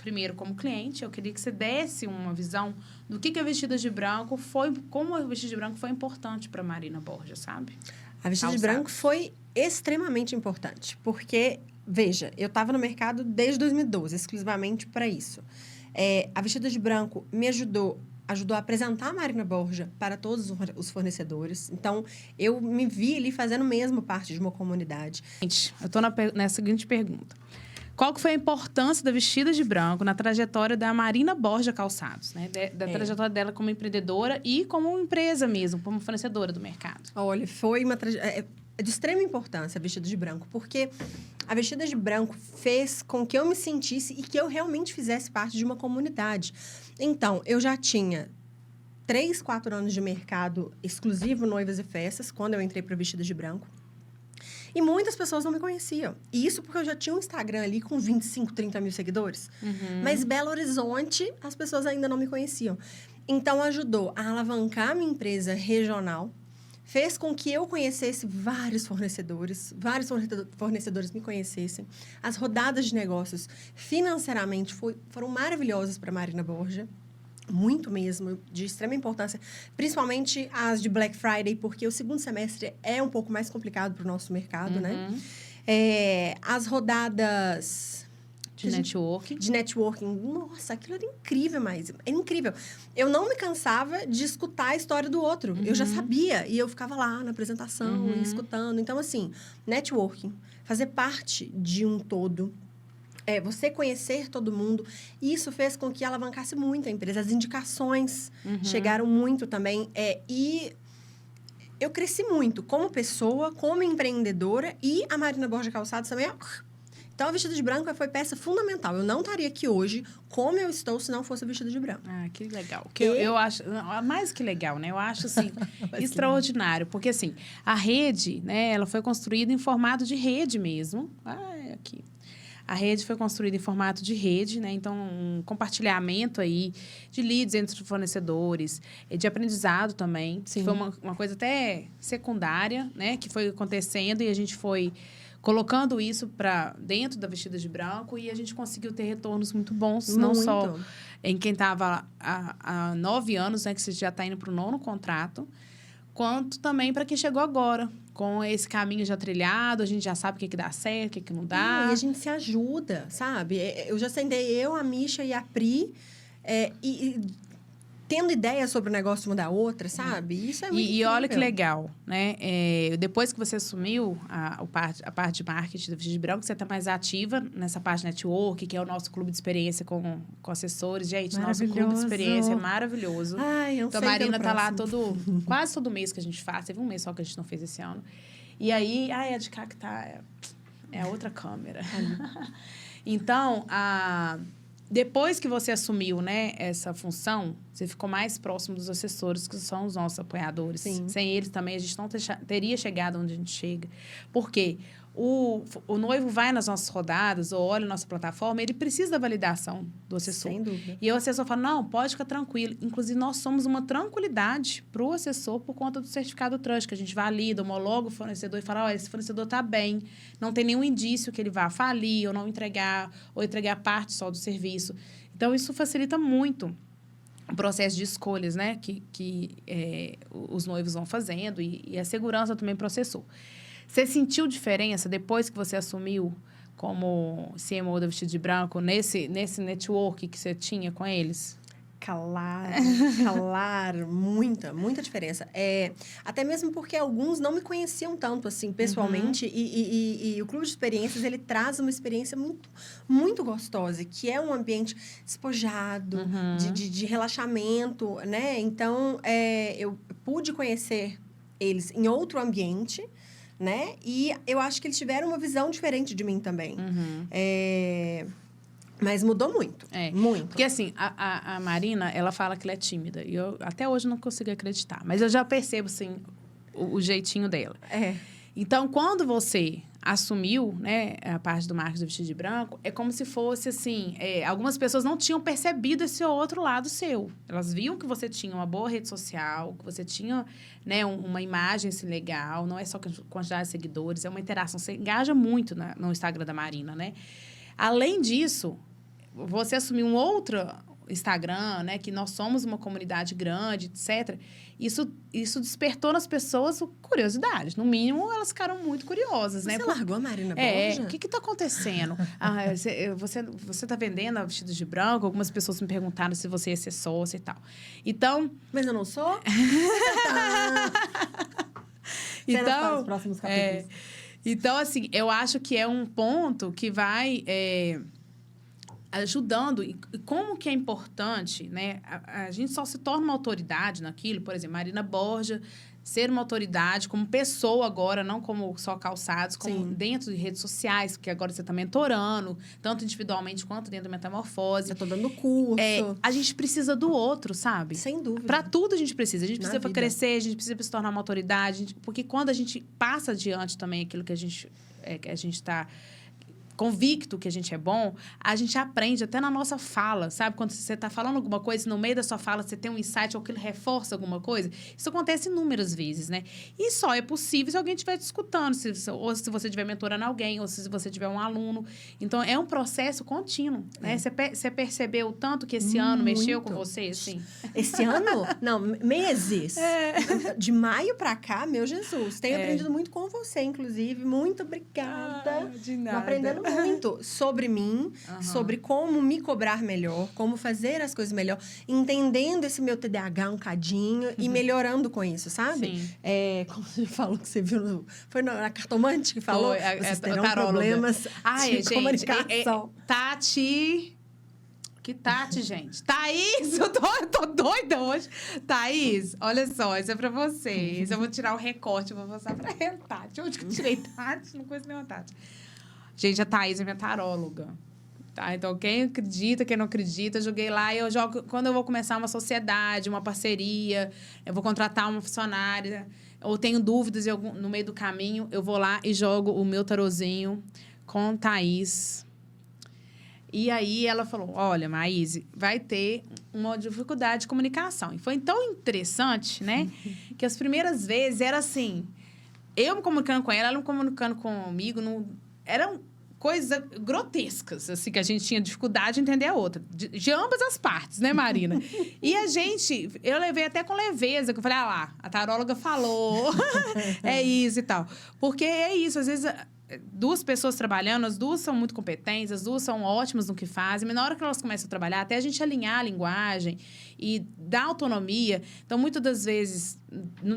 primeiro como cliente, eu queria que você desse uma visão do que a Vestidas de Branco foi, como a Vestidas de Branco foi importante para Marina Borja, sabe? A Vestidas de Branco foi extremamente importante, porque, veja, eu estava no mercado desde 2012, exclusivamente para isso. A Vestidas de Branco me ajudou a apresentar a Marina Borja para todos os fornecedores. Então, eu me vi ali fazendo mesmo parte de uma comunidade. Gente, eu estou na seguinte pergunta. Qual que foi a importância da Vestidas de Branco na trajetória da Marina Borja Calçados, né? Da trajetória dela como empreendedora e como empresa mesmo, como fornecedora do mercado? Olha, foi uma trajetória de extrema importância a Vestidas de Branco, porque a Vestidas de Branco fez com que eu me sentisse e que eu realmente fizesse parte de uma comunidade. Então, eu já tinha 3, 4 anos de mercado exclusivo noivas e festas, quando eu entrei para Vestidas de Branco. E muitas pessoas não me conheciam. E isso porque eu já tinha um Instagram ali com 25, 30 mil seguidores. Uhum. Mas Belo Horizonte, as pessoas ainda não me conheciam. Então, ajudou a alavancar a minha empresa regional. Fez com que eu conhecesse vários fornecedores me conhecessem. As rodadas de negócios, financeiramente, foram maravilhosas para a Marina Borja. Muito mesmo, de extrema importância. Principalmente as de Black Friday, porque o segundo semestre é um pouco mais complicado para o nosso mercado, né? As rodadas... De networking. De networking. Nossa, aquilo era incrível, mas... É incrível. Eu não me cansava de escutar a história do outro. Eu já sabia. E eu ficava lá na apresentação, escutando. Então, assim, networking. Fazer parte de um todo. Você conhecer todo mundo. Isso fez com que alavancasse muito a empresa. As indicações chegaram muito também. E eu cresci muito como pessoa, como empreendedora. E a Marina Borja Calçados também... Então, a Vestida de Branco foi peça fundamental. Eu não estaria aqui hoje como eu estou se não fosse a Vestida de Branco. Ah, que legal. Eu acho... Mais que legal, né? Eu acho, assim, extraordinário. Porque, assim, a rede, né? Ela foi construída em formato de rede mesmo. Aqui. A rede foi construída em formato de rede, né? Então, um compartilhamento aí de leads entre os fornecedores, de aprendizado também. Sim. Foi uma coisa até secundária, né? Que foi acontecendo e a gente foi colocando isso para dentro da Vestidas de Branco e a gente conseguiu ter retornos muito bons, não só em quem estava há 9 anos, né? Que você já está indo para o 9º contrato, quanto também para quem chegou agora. Com esse caminho já trilhado, a gente já sabe o que dá certo, o que não dá. E a gente se ajuda, sabe? Eu já sentei a Misha e a Pri, tendo ideias sobre o negócio uma da outra, sabe? Isso é muito incrível. E olha que legal, né? Depois que você assumiu a parte de marketing da Vestidas de Branco, você está mais ativa nessa parte de network, que é o nosso clube de experiência com assessores. Gente, nosso clube de experiência é maravilhoso. Ai, eu então, a Marina tá lá quase todo mês que a gente faz. Teve um mês só que a gente não fez esse ano. E aí, a de cá que tá... É a outra câmera. Então, depois que você assumiu, né, essa função, você ficou mais próximo dos assessores, que são os nossos apoiadores. Sim. Sem eles também, a gente não teria chegado onde a gente chega. Por quê? o noivo vai nas nossas rodadas ou olha a nossa plataforma, ele precisa da validação do assessor. Sem dúvida. E o assessor fala, não, pode ficar tranquilo. Inclusive, nós somos uma tranquilidade para o assessor por conta do certificado trust, que a gente valida, homologa o fornecedor e fala, olha, esse fornecedor está bem, não tem nenhum indício que ele vá falir ou não entregar, ou entregar parte só do serviço. Então, isso facilita muito o processo de escolhas, né, que os noivos vão fazendo e a segurança também para o assessor. Você sentiu diferença depois que você assumiu como CMO da Vestido de Branco nesse network que você tinha com eles? Claro, muita diferença. Até mesmo porque alguns não me conheciam tanto, assim, pessoalmente, e o Clube de Experiências, ele traz uma experiência muito, muito gostosa, que é um ambiente despojado, de relaxamento, né? Então, eu pude conhecer eles em outro ambiente, né? E eu acho que eles tiveram uma visão diferente de mim também. Mas mudou muito, muito. Porque, assim, a Marina, ela fala que ela é tímida. E eu, até hoje, não consigo acreditar. Mas eu já percebo, assim, o jeitinho dela. Então, quando você assumiu, né, a parte do marketing do Vestido de Branco, é como se fosse, assim... algumas pessoas não tinham percebido esse outro lado seu. Elas viam que você tinha uma boa rede social, que você tinha, né, uma imagem, assim, legal. Não é só quantidade de seguidores, é uma interação. Você engaja muito no Instagram da Marina, né? Além disso, você assumiu um outro Instagram, né? Que nós somos uma comunidade grande, etc. Isso despertou nas pessoas curiosidade. No mínimo, elas ficaram muito curiosas, né? Você largou a Marina Borja? O que está acontecendo? Você está vendendo vestidos de branco? Algumas pessoas me perguntaram se você ia ser sócia e tal. Então... Mas eu não sou? Então, para os próximos capítulos. Então, assim, eu acho que é um ponto que vai... ajudando. E como que é importante, né? A gente só se torna uma autoridade naquilo. Por exemplo, Marina Borja ser uma autoridade como pessoa agora, não como só calçados, como dentro de redes sociais, porque agora você está mentorando, tanto individualmente quanto dentro da Metamorfose. Eu estou dando curso. A gente precisa do outro, sabe? Sem dúvida. Para tudo a gente precisa. A gente precisa para crescer, a gente precisa se tornar uma autoridade. Porque quando a gente passa adiante também aquilo que a gente está... convicto que a gente é bom, a gente aprende até na nossa fala, sabe? Quando você está falando alguma coisa, no meio da sua fala você tem um insight ou aquilo reforça alguma coisa. Isso acontece inúmeras vezes, né? E só é possível se alguém estiver te escutando, ou se você estiver mentorando alguém, ou se você tiver um aluno. Então, é um processo contínuo, né? Você percebeu tanto que esse ano mexeu com você, assim? Esse ano? Não, meses. De maio para cá, meu Jesus. Tenho aprendido muito com você, inclusive. Muito obrigada. De nada. Aprendendo muito sobre mim, sobre como me cobrar melhor, como fazer as coisas melhor, entendendo esse meu TDAH um cadinho e melhorando com isso, sabe? Sim. Como você falou que você viu foi na cartomante que falou? Vocês terão problemas de comunicação. Tati... Que Tati, gente. Thaís, eu tô doida hoje. Thaís, olha só, isso é pra vocês. Eu vou tirar o recorte, eu vou mostrar pra ela, Tati. Onde que eu tirei Tati? Não conheço nenhuma Tati. Gente, a Thaís é minha taróloga. Tá? Então, quem acredita, quem não acredita, eu joguei lá e eu jogo... Quando eu vou começar uma sociedade, uma parceria, eu vou contratar uma funcionária, ou tenho dúvidas no meio do caminho, eu vou lá e jogo o meu tarozinho com Thaís. E aí, ela falou, olha, Maíse, vai ter uma dificuldade de comunicação. E foi tão interessante, né? Que as primeiras vezes era assim... Eu me comunicando com ela me comunicando comigo... Eram coisas grotescas, assim, que a gente tinha dificuldade de entender a outra. De ambas as partes, né, Marina? E eu levei até com leveza, que eu falei, lá, a taróloga falou, é isso e tal. Porque é isso, às vezes... Duas pessoas trabalhando, as duas são muito competentes, as duas são ótimas no que fazem, mas na hora que elas começam a trabalhar, até a gente alinhar a linguagem e dar autonomia. Então, muitas das vezes,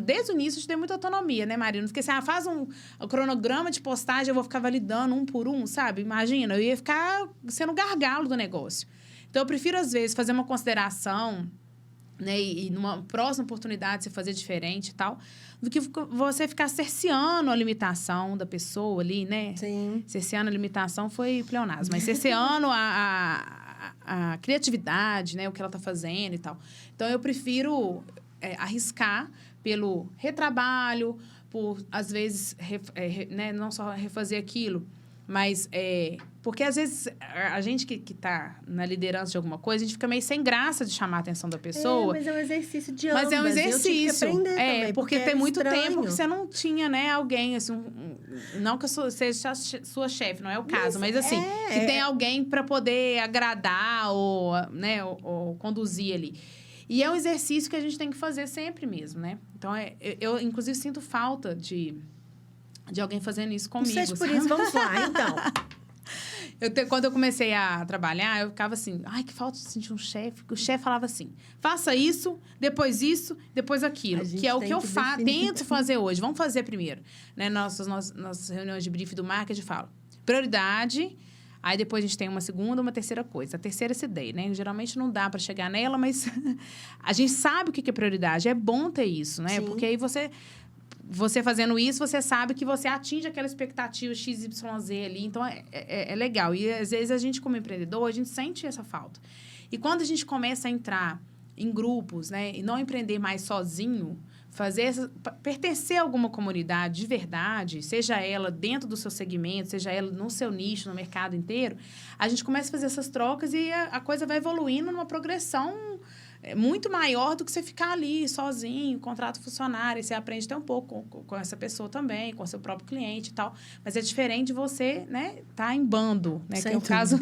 desde o início, a gente tem muita autonomia, né, Marina? Porque assim, faz um cronograma de postagem, eu vou ficar validando um por um, sabe? Imagina, eu ia ficar sendo gargalo do negócio. Então, eu prefiro, às vezes, fazer uma consideração, né, e numa próxima oportunidade você fazer diferente e tal, do que você ficar cerceando a limitação da pessoa ali, né? Sim. Cerceando a limitação foi pleonasmo, mas cerceando a criatividade, né? O que ela está fazendo e tal. Então, eu prefiro arriscar pelo retrabalho, por às vezes, né, não só refazer aquilo, mas porque às vezes a gente que está na liderança de alguma coisa, a gente fica meio sem graça de chamar a atenção da pessoa. Mas é um exercício de ambas. Mas é um exercício. Eu tive que aprender também, porque tem muito estranho. tempo que você não tinha, né, alguém, assim, não que eu seja sua chefe, não é o caso, mas assim, que tem alguém para poder agradar ou, né, ou conduzir ali. E é um exercício que a gente tem que fazer sempre mesmo, né? Então, eu inclusive, sinto falta de alguém fazendo isso comigo. Não seja por isso, vamos lá, então. Quando eu comecei a trabalhar, eu ficava assim, ai, que falta de sentir um chefe. O chefe falava assim, faça isso, depois aquilo. Que é o que eu tento fazer hoje. Vamos fazer primeiro. Né? Nossas reuniões de briefing do marketing, eu falo, prioridade, aí depois a gente tem uma segunda, uma terceira coisa. A terceira é essa ideia, né? Geralmente não dá para chegar nela, mas a gente sabe o que é prioridade. É bom ter isso, né? Sim. Porque aí você fazendo isso, você sabe que você atinge aquela expectativa XYZ ali. Então, é legal. E, às vezes, a gente, como empreendedor, a gente sente essa falta. E quando a gente começa a entrar em grupos, né? E não empreender mais sozinho, pertencer a alguma comunidade de verdade, seja ela dentro do seu segmento, seja ela no seu nicho, no mercado inteiro, a gente começa a fazer essas trocas e a coisa vai evoluindo numa progressão muito maior do que você ficar ali sozinho, contrato funcionário, e você aprende até um pouco com essa pessoa também, com o seu próprio cliente e tal. Mas é diferente de você, né, tá em bando, né? Sem que é o caso.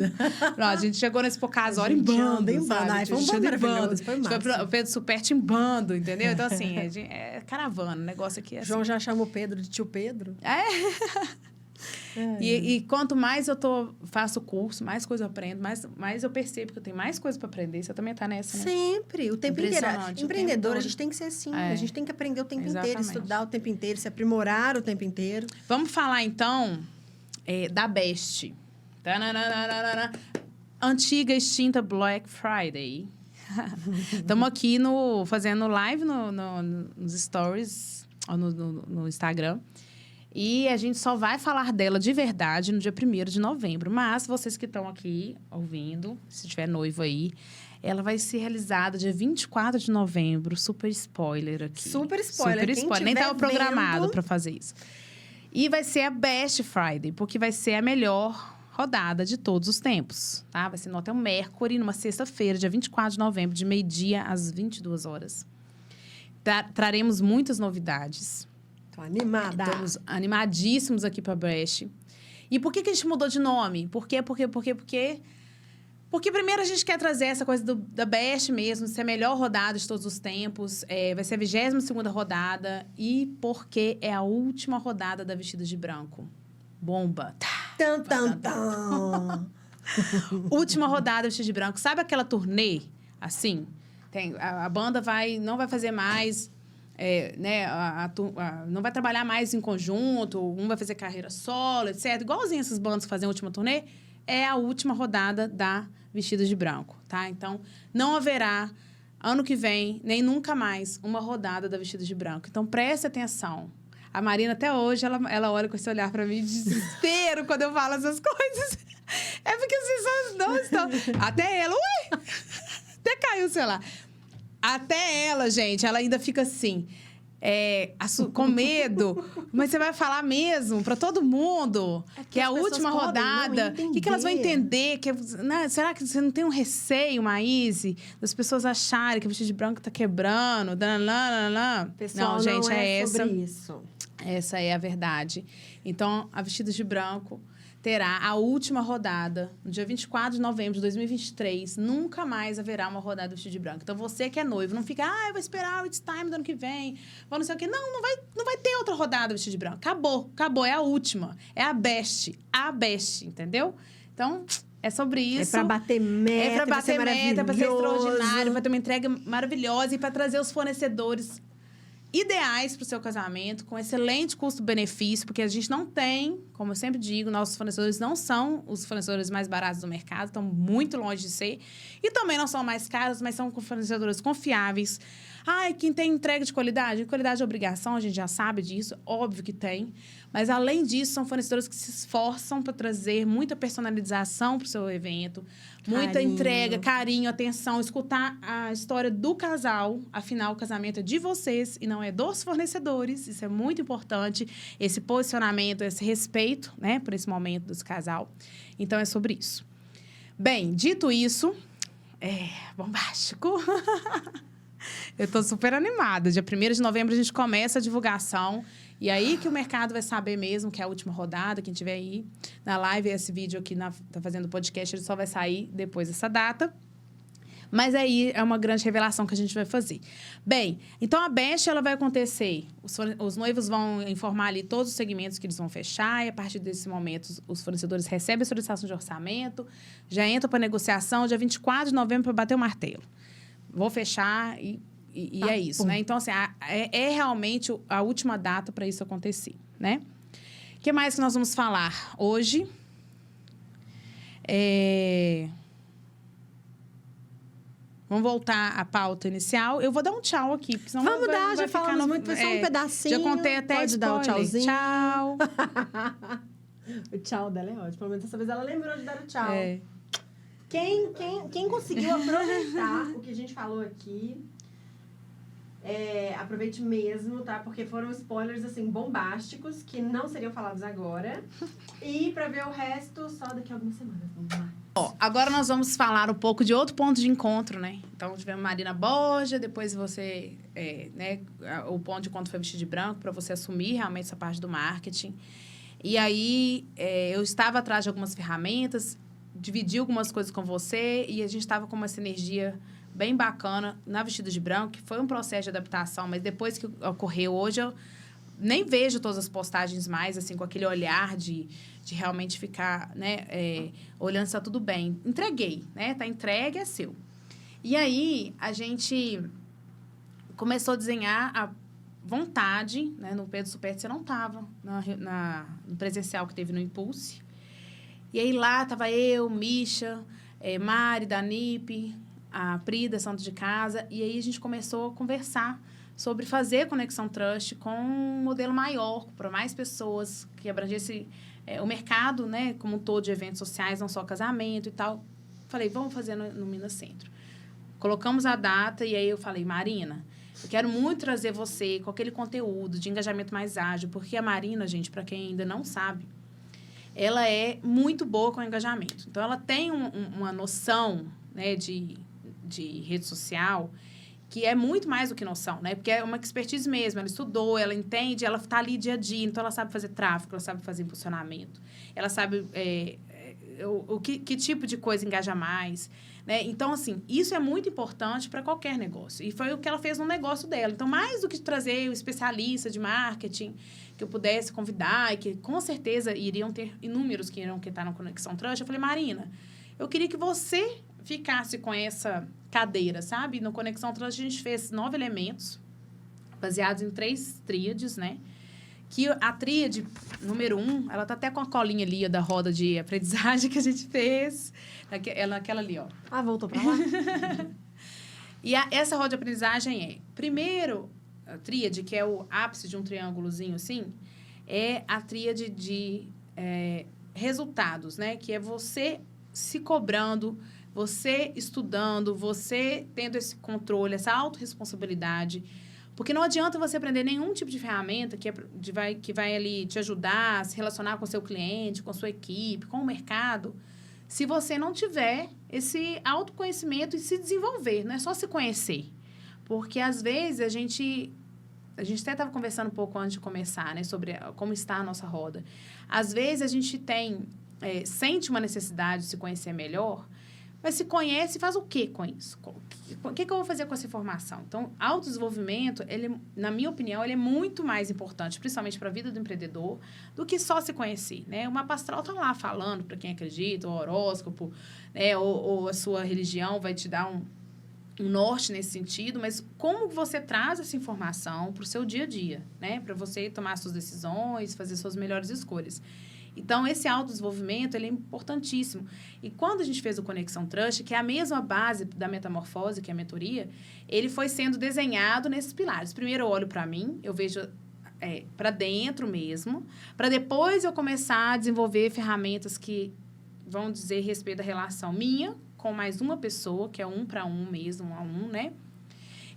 Não, a gente chegou nesse caso hora em bando. Ai, foi um bando maravilhoso, foi massa. Foi o Pedro Superti em bando, entendeu? Então, assim, é caravana, o negócio aqui é assim. João já chama o Pedro de tio Pedro. E quanto mais eu faço curso, mais coisa eu aprendo, mais eu percebo que eu tenho mais coisa para aprender. Você também tá nessa, né? Sempre, o tempo inteiro. Empreendedor, a gente tem que ser assim. A gente tem que aprender o tempo inteiro, estudar o tempo inteiro, se aprimorar o tempo inteiro. Vamos falar, então, da Best. Antiga, extinta Black Friday. Estamos aqui fazendo live nos stories, no Instagram. E a gente só vai falar dela de verdade no dia 1º de novembro. Mas vocês que estão aqui ouvindo, se tiver noivo aí, ela vai ser realizada dia 24 de novembro. Super spoiler aqui. Super spoiler. Nem estava programado para fazer isso. E vai ser a Best Friday, porque vai ser a melhor rodada de todos os tempos. Tá? Vai ser no Hotel Mercury, numa sexta-feira, dia 24 de novembro, de meio-dia às 22 horas. Traremos muitas novidades. Animada. Estamos animadíssimos aqui para a Best. E por que a gente mudou de nome? Por quê? Porque primeiro a gente quer trazer essa coisa da Best mesmo, ser a melhor rodada de todos os tempos. Vai ser a 22ª rodada. E porque é a última rodada da Vestidos de Branco. Bomba. Tum, tum, tum. Última rodada Vestidos de Branco. Sabe aquela turnê? Assim, a banda não vai fazer mais... né, não vai trabalhar mais em conjunto, um vai fazer carreira solo, etc. Igualzinho essas bandas que fazem a última turnê, é a última rodada da Vestidos de Branco, tá? Então, não haverá, ano que vem, nem nunca mais, uma rodada da Vestidos de Branco. Então, preste atenção. A Marina, até hoje, ela olha com esse olhar para mim de desespero quando eu falo essas coisas. É porque as pessoas não estão... Até ela, ui! Até caiu o celular. Até ela, gente, ela ainda fica assim, com medo. Mas você vai falar mesmo para todo mundo que é a última rodada. O que elas vão entender? Será que você não tem um receio, Maíse, das pessoas acharem que o vestido de branco tá quebrando? Pessoal, não, gente, é sobre isso. Essa é a verdade. Então, a Vestidos de Branco terá a última rodada, no dia 24 de novembro de 2023. Nunca mais haverá uma rodada do vestido de branco. Então, você que é noivo, não fica, eu vou esperar o It's Time do ano que vem, vou não sei o quê. Não vai ter outra rodada do vestido de branco. Acabou, é a última. É a best, entendeu? Então, é sobre isso. É pra bater meta, é pra ser extraordinário, pra ter uma entrega maravilhosa e pra trazer os fornecedores ideais para o seu casamento, com excelente custo-benefício, porque a gente não tem, como eu sempre digo, nossos fornecedores não são os fornecedores mais baratos do mercado, estão muito longe de ser, e também não são mais caros, mas são fornecedores confiáveis, Ai, quem tem entrega de qualidade? Qualidade é obrigação, a gente já sabe disso, óbvio que tem. Mas, além disso, são fornecedores que se esforçam para trazer muita personalização para o seu evento, muita entrega, carinho, atenção, escutar a história do casal. Afinal, o casamento é de vocês e não é dos fornecedores. Isso é muito importante, esse posicionamento, esse respeito, né, por esse momento desse casal. Então, é sobre isso. Bem, dito isso, bombástico. Eu estou super animada. Dia 1º de novembro a gente começa a divulgação. E aí que o mercado vai saber mesmo que é a última rodada. Quem tiver aí na live, esse vídeo aqui tá fazendo podcast, ele só vai sair depois dessa data. Mas aí é uma grande revelação que a gente vai fazer. Bem, então a Best, ela vai acontecer. Os noivos vão informar ali todos os segmentos que eles vão fechar. E a partir desse momento, os fornecedores recebem a solicitação de orçamento. Já entram para negociação dia 24 de novembro para bater o martelo. Vou fechar e é isso, né? Então, assim, é realmente a última data para isso acontecer, né? O que mais que nós vamos falar hoje? Vamos voltar à pauta inicial. Eu vou dar um tchau aqui, porque senão vamos dar, vai já ficar falamos muito, foi só um pedacinho. Já contei até pode spoiler. Dar o tchauzinho. Tchau. O tchau dela é ótimo. Pelo menos dessa vez ela lembrou de dar o tchau. Quem conseguiu aproveitar o que a gente falou aqui, aproveite mesmo, tá? Porque foram spoilers, assim, bombásticos, que não seriam falados agora. E pra ver o resto, só daqui a algumas semanas. Vamos lá. Agora nós vamos falar um pouco de outro ponto de encontro, né? Então, tivemos Marina Borja, depois você, o ponto de encontro foi vestir de branco, para você assumir realmente essa parte do marketing. E aí, eu estava atrás de algumas ferramentas, dividi algumas coisas com você e a gente estava com uma sinergia bem bacana na Vestida de Branco, que foi um processo de adaptação, mas depois que ocorreu hoje, eu nem vejo todas as postagens mais, assim, com aquele olhar de realmente ficar, né, olhando se está tudo bem. Entreguei, né? Tá entregue, é seu. E aí, a gente começou a desenhar a vontade, né? No Pedro Superti, você não estava no presencial que teve no Impulse. E aí, lá estava eu, Misha, Mari, da NIP, a Pri, da Santo de Casa. E aí, a gente começou a conversar sobre fazer Conexão Trust com um modelo maior, para mais pessoas, que abrangesse o mercado, né, como um todo de eventos sociais, não só casamento e tal. Falei, vamos fazer no Minas Centro. Colocamos a data e aí eu falei, Marina, eu quero muito trazer você com aquele conteúdo de engajamento mais ágil, porque a Marina, gente, para quem ainda não sabe, ela é muito boa com engajamento. Então, ela tem uma noção, né, de rede social que é muito mais do que noção, né? Porque é uma expertise mesmo. Ela estudou, ela entende, ela está ali dia a dia. Então, ela sabe fazer tráfego, ela sabe fazer impulsionamento. Ela sabe que tipo de coisa engaja mais, né? Então, assim, isso é muito importante para qualquer negócio. E foi o que ela fez no negócio dela. Então, mais do que trazer o especialista de marketing que eu pudesse convidar e que, com certeza, iriam ter inúmeros que iriam estar na Conexão Trust, eu falei, Marina, eu queria que você ficasse com essa cadeira, sabe? No Conexão Trust, a gente fez 9 elementos, baseados em 3 tríades, né? Que a tríade número 1, ela tá até com a colinha ali da roda de aprendizagem que a gente fez. Naquela ali, ó. Ah, voltou pra lá? E essa roda de aprendizagem primeiro, a tríade, que é o ápice de um triângulozinho assim, é a tríade de resultados, né? Que é você se cobrando, você estudando, você tendo esse controle, essa autorresponsabilidade. Porque não adianta você aprender nenhum tipo de ferramenta que vai ali te ajudar a se relacionar com o seu cliente, com a sua equipe, com o mercado, se você não tiver esse autoconhecimento e se desenvolver. Não é só se conhecer. Porque, às vezes, a gente até estava conversando um pouco antes de começar, né? Sobre como está a nossa roda. Às vezes, a gente sente uma necessidade de se conhecer melhor, mas se conhece e faz o quê com isso? O que eu vou fazer com essa informação? Então, autodesenvolvimento, na minha opinião, ele é muito mais importante, principalmente para a vida do empreendedor, do que só se conhecer, né? O mapa astral está lá falando para quem acredita, o horóscopo, né? Ou a sua religião vai te dar um norte nesse sentido, mas como você traz essa informação para o seu dia a dia, né? Para você tomar suas decisões, fazer suas melhores escolhas. Então, esse autodesenvolvimento, ele é importantíssimo. E quando a gente fez o Conexão Trust, que é a mesma base da metamorfose, que é a mentoria, ele foi sendo desenhado nesses pilares. Primeiro, eu olho para mim, eu vejo para dentro mesmo, para depois eu começar a desenvolver ferramentas que vão dizer respeito da relação minha com mais uma pessoa, que é 1 para 1 mesmo, 1 a 1, né?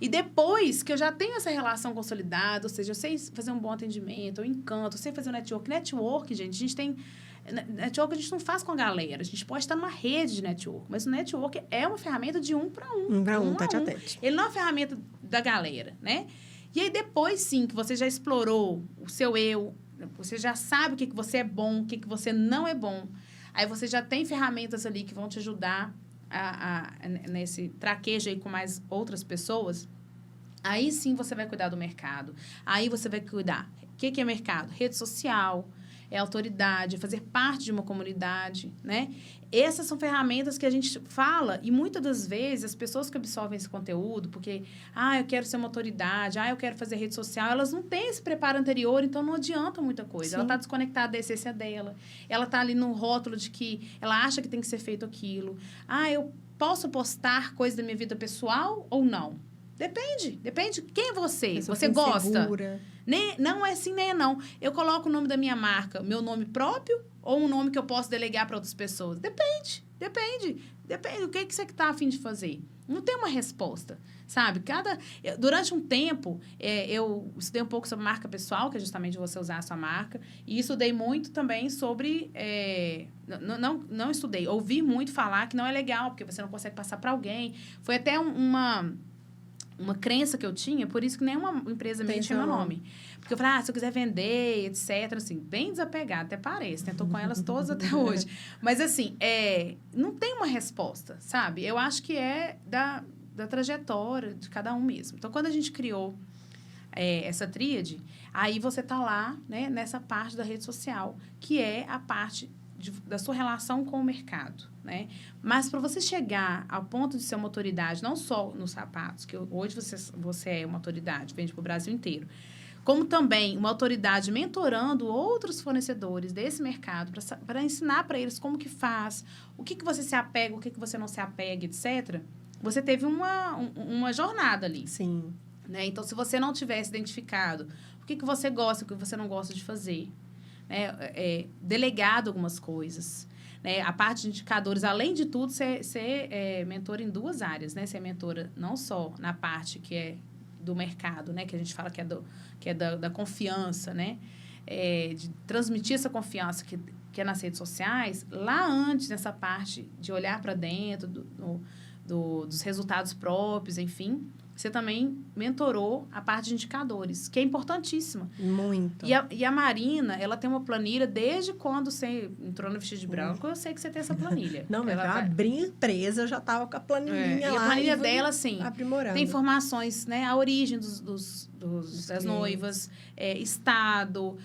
E depois que eu já tenho essa relação consolidada, ou seja, eu sei fazer um bom atendimento, eu encanto, eu sei fazer um network. Network, gente, a gente tem... Network a gente não faz com a galera. A gente pode estar numa rede de network, mas o network é uma ferramenta de 1 para 1. 1 para 1, tete a tete. Ele não é uma ferramenta da galera, né? E aí, depois, sim, que você já explorou o seu eu, você já sabe o que você é bom, o que você não é bom. Aí, você já tem ferramentas ali que vão te ajudar nesse traquejo aí com mais outras pessoas. Aí, sim, você vai cuidar do mercado. Aí, você vai cuidar. O que é mercado? Rede social, é autoridade, fazer parte de uma comunidade, né? Essas são ferramentas que a gente fala e muitas das vezes as pessoas que absorvem esse conteúdo, porque, eu quero ser uma autoridade, eu quero fazer rede social, elas não têm esse preparo anterior, então não adianta muita coisa. Sim. Ela está desconectada da essência dela, ela está ali no rótulo de que ela acha que tem que ser feito aquilo. Eu posso postar coisa da minha vida pessoal ou não? Depende quem é você. Você gosta? Não é sim, nem é não. Eu coloco o nome da minha marca, meu nome próprio, ou um nome que eu posso delegar para outras pessoas? Depende. O que você está a fim de fazer? Não tem uma resposta, sabe? Durante um tempo, eu estudei um pouco sobre marca pessoal, que é justamente você usar a sua marca, e estudei muito também sobre... Não estudei, ouvi muito falar que não é legal, porque você não consegue passar para alguém. Foi até uma crença que eu tinha, por isso que nenhuma empresa minha tinha meu nome. Porque eu falei, se eu quiser vender, etc., assim, bem desapegada, até parece, né? Tô com elas todas até hoje. Mas, assim, não tem uma resposta, sabe? Eu acho que é da trajetória de cada um mesmo. Então, quando a gente criou essa tríade, aí você tá lá, né, nessa parte da rede social, que é a parte da sua relação com o mercado, né? Mas para você chegar ao ponto de ser uma autoridade, não só nos sapatos, que hoje você é uma autoridade, vende para o Brasil inteiro, como também uma autoridade mentorando outros fornecedores desse mercado para ensinar para eles como que faz, o que você se apega, o que você não se apega, etc. Você teve uma jornada ali. Sim. Né? Então, se você não tivesse identificado o que você gosta, o que você não gosta de fazer, delegado algumas coisas, né? A parte de indicadores, além de tudo, você é mentora em 2 áreas, né? Você é mentora não só na parte que é do mercado, né? Que a gente fala que é da confiança, né? De transmitir essa confiança que é nas redes sociais, lá antes, nessa parte de olhar para dentro dos resultados próprios, enfim... Você também mentorou a parte de indicadores, que é importantíssima. Muito. E a Marina, ela tem uma planilha desde quando você entrou no Vestido de Branco, eu sei que você tem essa planilha. Não, mas eu abri a empresa, eu já estava com a planilhinha lá. E a planilha dela, assim, aprimorando. Tem informações, né? A origem das noivas, estado,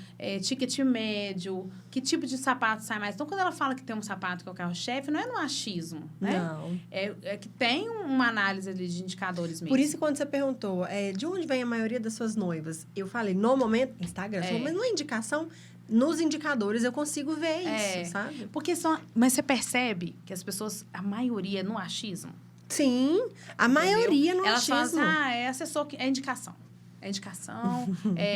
ticket médio, que tipo de sapato sai mais. Então, quando ela fala que tem um sapato que é o carro-chefe, não é no achismo, né? Não. É que tem uma análise ali de indicadores mesmo. Por isso, quando você perguntou de onde vem a maioria das suas noivas, eu falei, no momento, Instagram, mas não é indicação, nos indicadores eu consigo ver isso, sabe? Porque mas você percebe que as pessoas, a maioria é no achismo? Sim, a maioria no achismo. Elas falam assim, é assessor, é indicação. É indicação,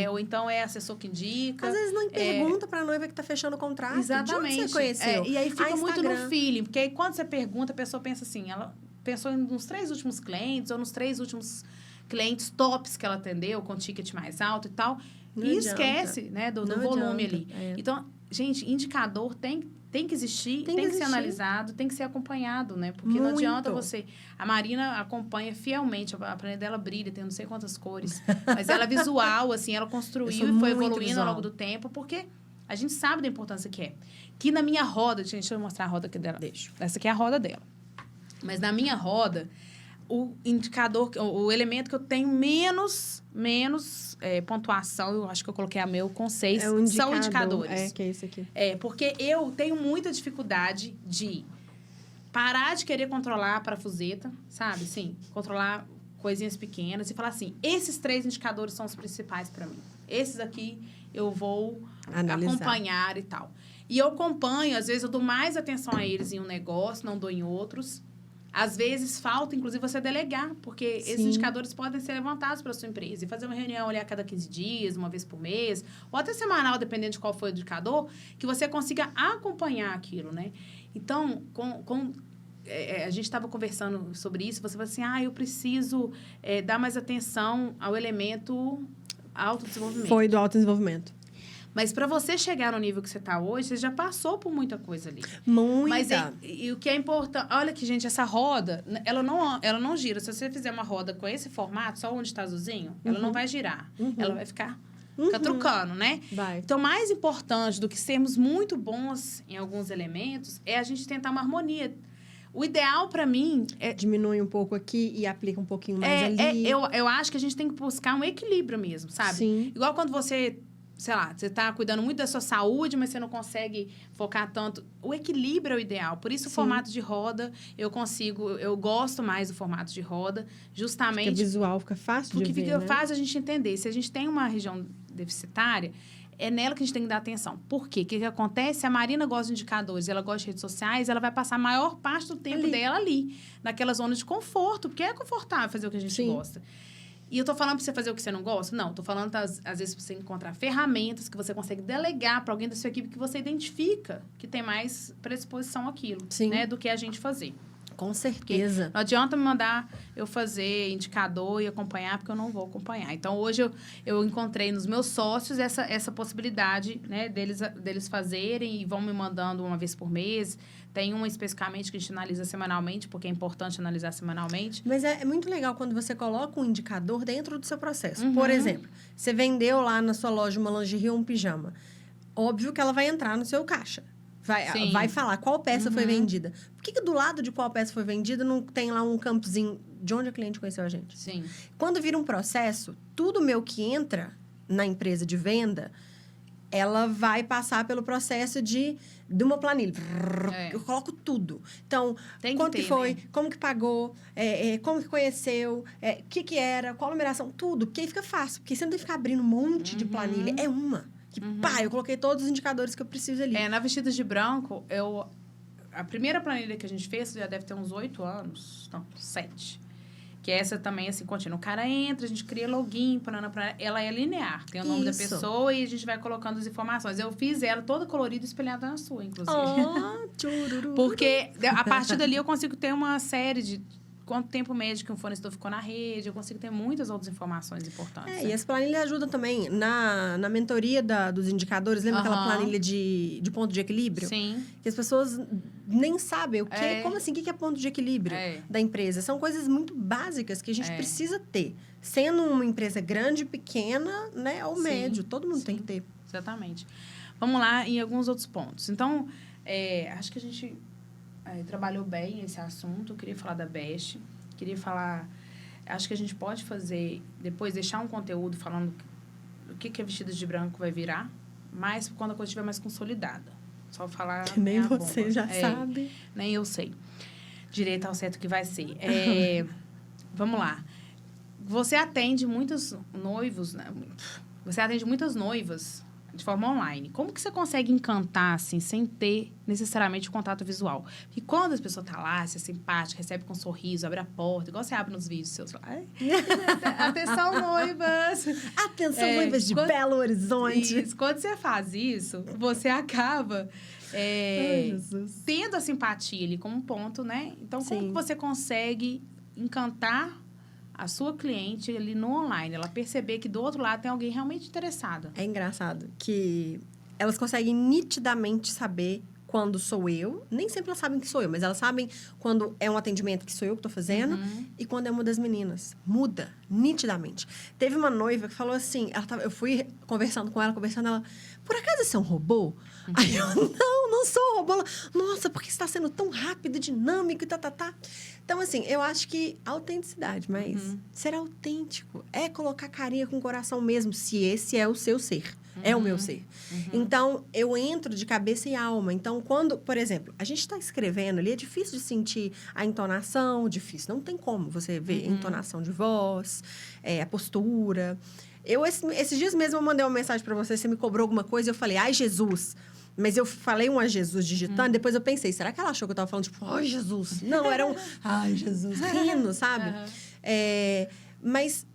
ou então é assessor que indica. Às vezes não pergunta para a noiva que está fechando o contrato. Exatamente. De onde você conheceu? E aí fica muito no feeling, porque aí quando você pergunta, a pessoa pensa assim, ela pensou nos 3 últimos clientes ou nos 3 últimos clientes tops que ela atendeu, com ticket mais alto e tal, e esquece, né, do volume ali. Então, gente, indicador tem que existir, tem que ser analisado, tem que ser acompanhado, né? Porque não adianta você... A Marina acompanha fielmente, a planilha dela brilha, tem não sei quantas cores, mas ela é visual, assim, ela construiu e foi evoluindo ao longo do tempo, porque a gente sabe da importância que é. Que na minha roda, deixa eu mostrar a roda aqui dela. Deixa. Essa aqui é a roda dela. Mas na minha roda, o indicador, o elemento que eu tenho menos pontuação, eu acho que eu coloquei a meu com 6, são indicadores. Que é esse aqui. Porque eu tenho muita dificuldade de parar de querer controlar a parafuseta, sabe? Sim, controlar coisinhas pequenas e falar assim, esses 3 indicadores são os principais para mim. Esses aqui eu vou acompanhar e tal. E eu acompanho, às vezes eu dou mais atenção a eles em um negócio, não dou em outros. Às vezes falta, inclusive, você delegar, porque esses indicadores podem ser levantados pela sua empresa. E fazer uma reunião ali a cada 15 dias, uma vez por mês, ou até semanal, dependendo de qual for o indicador, que você consiga acompanhar aquilo, né? Então, a gente estava conversando sobre isso, você falou assim, eu preciso dar mais atenção ao elemento autodesenvolvimento. Foi do autodesenvolvimento. Mas para você chegar no nível que você está hoje, você já passou por muita coisa ali. Muita. Mas e o que é importante... Olha que, gente, essa roda, ela não gira. Se você fizer uma roda com esse formato, só onde está azulzinho, ela não vai girar. Ela vai ficar trucando, né? Vai. Então, mais importante do que sermos muito bons em alguns elementos é a gente tentar uma harmonia. O ideal, para mim... Diminui um pouco aqui e aplica um pouquinho mais ali. Eu acho que a gente tem que buscar um equilíbrio mesmo, sabe? Sim. Igual quando você... Sei lá, você está cuidando muito da sua saúde, mas você não consegue focar tanto. O equilíbrio é o ideal. Por isso, o formato de roda, eu gosto mais do formato de roda, justamente... Fica visual, fica fácil de ver, porque fica fácil a gente entender. Se a gente tem uma região deficitária, é nela que a gente tem que dar atenção. Por quê? O que acontece? A Marina gosta de indicadores, ela gosta de redes sociais, ela vai passar a maior parte do tempo dela ali, naquela zona de conforto, porque é confortável fazer o que a gente gosta. E eu tô falando pra você fazer o que você não gosta? Não, tô falando, às vezes, pra você encontrar ferramentas que você consegue delegar para alguém da sua equipe que você identifica que tem mais predisposição àquilo, né? Do que a gente fazer. Com certeza. Porque não adianta me mandar eu fazer indicador e acompanhar, porque eu não vou acompanhar. Então, hoje, eu encontrei nos meus sócios essa possibilidade, né? Deles fazerem e vão me mandando uma vez por mês. Tem uma especificamente que a gente analisa semanalmente, porque é importante analisar semanalmente. Mas é muito legal quando você coloca um indicador dentro do seu processo. Por exemplo, você vendeu lá na sua loja uma lingerie ou um pijama. Óbvio que ela vai entrar no seu caixa. Vai falar qual peça foi vendida. Por que do lado de qual peça foi vendida não tem lá um campozinho de onde a cliente conheceu a gente? Sim. Quando vira um processo, tudo meu que entra na empresa de venda, ela vai passar pelo processo de uma planilha. Eu coloco tudo. Então, quanto que foi, né? Como que pagou, como que conheceu, o que era, qual a numeração, tudo. Porque aí fica fácil. Porque você não tem que ficar abrindo um monte de planilha. É uma. Eu coloquei todos os indicadores que eu preciso ali. Na Vestidas de Branco, a primeira planilha que a gente fez já deve ter uns 8 anos. Não, 7. Que essa também, assim, continua. O cara entra, a gente cria login, ela é linear. Tem o nome da pessoa e a gente vai colocando as informações. Eu fiz ela toda colorida e espelhada na sua, inclusive. Porque a partir dali eu consigo ter uma série de... Quanto tempo médio que um fornecedor ficou na rede, eu consigo ter muitas outras informações importantes. E as planilhas ajudam também na mentoria dos indicadores. Lembra aquela planilha de ponto de equilíbrio? Sim. Que as pessoas nem sabem o que como assim, o que é ponto de equilíbrio da empresa. São coisas muito básicas que a gente precisa ter. Sendo uma empresa grande, pequena, né, ou médio. Todo mundo tem que ter. Exatamente. Vamos lá em alguns outros pontos. Então, acho que a gente... trabalhou bem esse assunto. Eu queria falar da Best. Queria falar... Acho que a gente pode fazer... Depois, deixar um conteúdo falando o que a Vestidas de Branco vai virar. Mas quando a coisa estiver mais consolidada. Só falar... Nem você já sabe. Nem eu sei. Direito ao certo que vai ser. Vamos lá. Você atende muitos noivos... Né? Você atende muitas noivas... de forma online. Como que você consegue encantar, assim, sem ter necessariamente o contato visual? Porque quando as pessoas estão lá, você é simpática, recebe com um sorriso, abre a porta, igual você abre nos vídeos seus. Atenção, noivas! Atenção, noivas de Belo Horizonte! Isso. Quando você faz isso, você acaba tendo a simpatia ali como um ponto, né? Então, como que você consegue encantar a sua cliente ali no online, ela perceber que do outro lado tem alguém realmente interessada? É engraçado que elas conseguem nitidamente saber quando sou eu. Nem sempre elas sabem que sou eu, mas elas sabem quando é um atendimento que sou eu que estou fazendo e quando é uma das meninas. Muda, nitidamente. Teve uma noiva que falou assim, eu fui conversando com ela, ela, por acaso você é um robô? Aí eu, não sou um robô. Ela, nossa, porque você está sendo tão rápido, dinâmico e tá. Então, assim, eu acho que autenticidade, mas ser autêntico é colocar carinha com o coração mesmo, se esse é o seu ser. É o meu ser. Então, eu entro de cabeça e alma. Então, quando, por exemplo, a gente está escrevendo ali, é difícil de sentir a entonação, difícil. Não tem como você ver a entonação de voz, a postura. Esses dias mesmo, eu mandei uma mensagem para você me cobrou alguma coisa, eu falei, ai, Jesus. Mas eu falei um ai, Jesus digitando, depois eu pensei, será que ela achou que eu estava falando, tipo, ai, Jesus? Não, era um ai, Jesus, rindo, sabe? Mas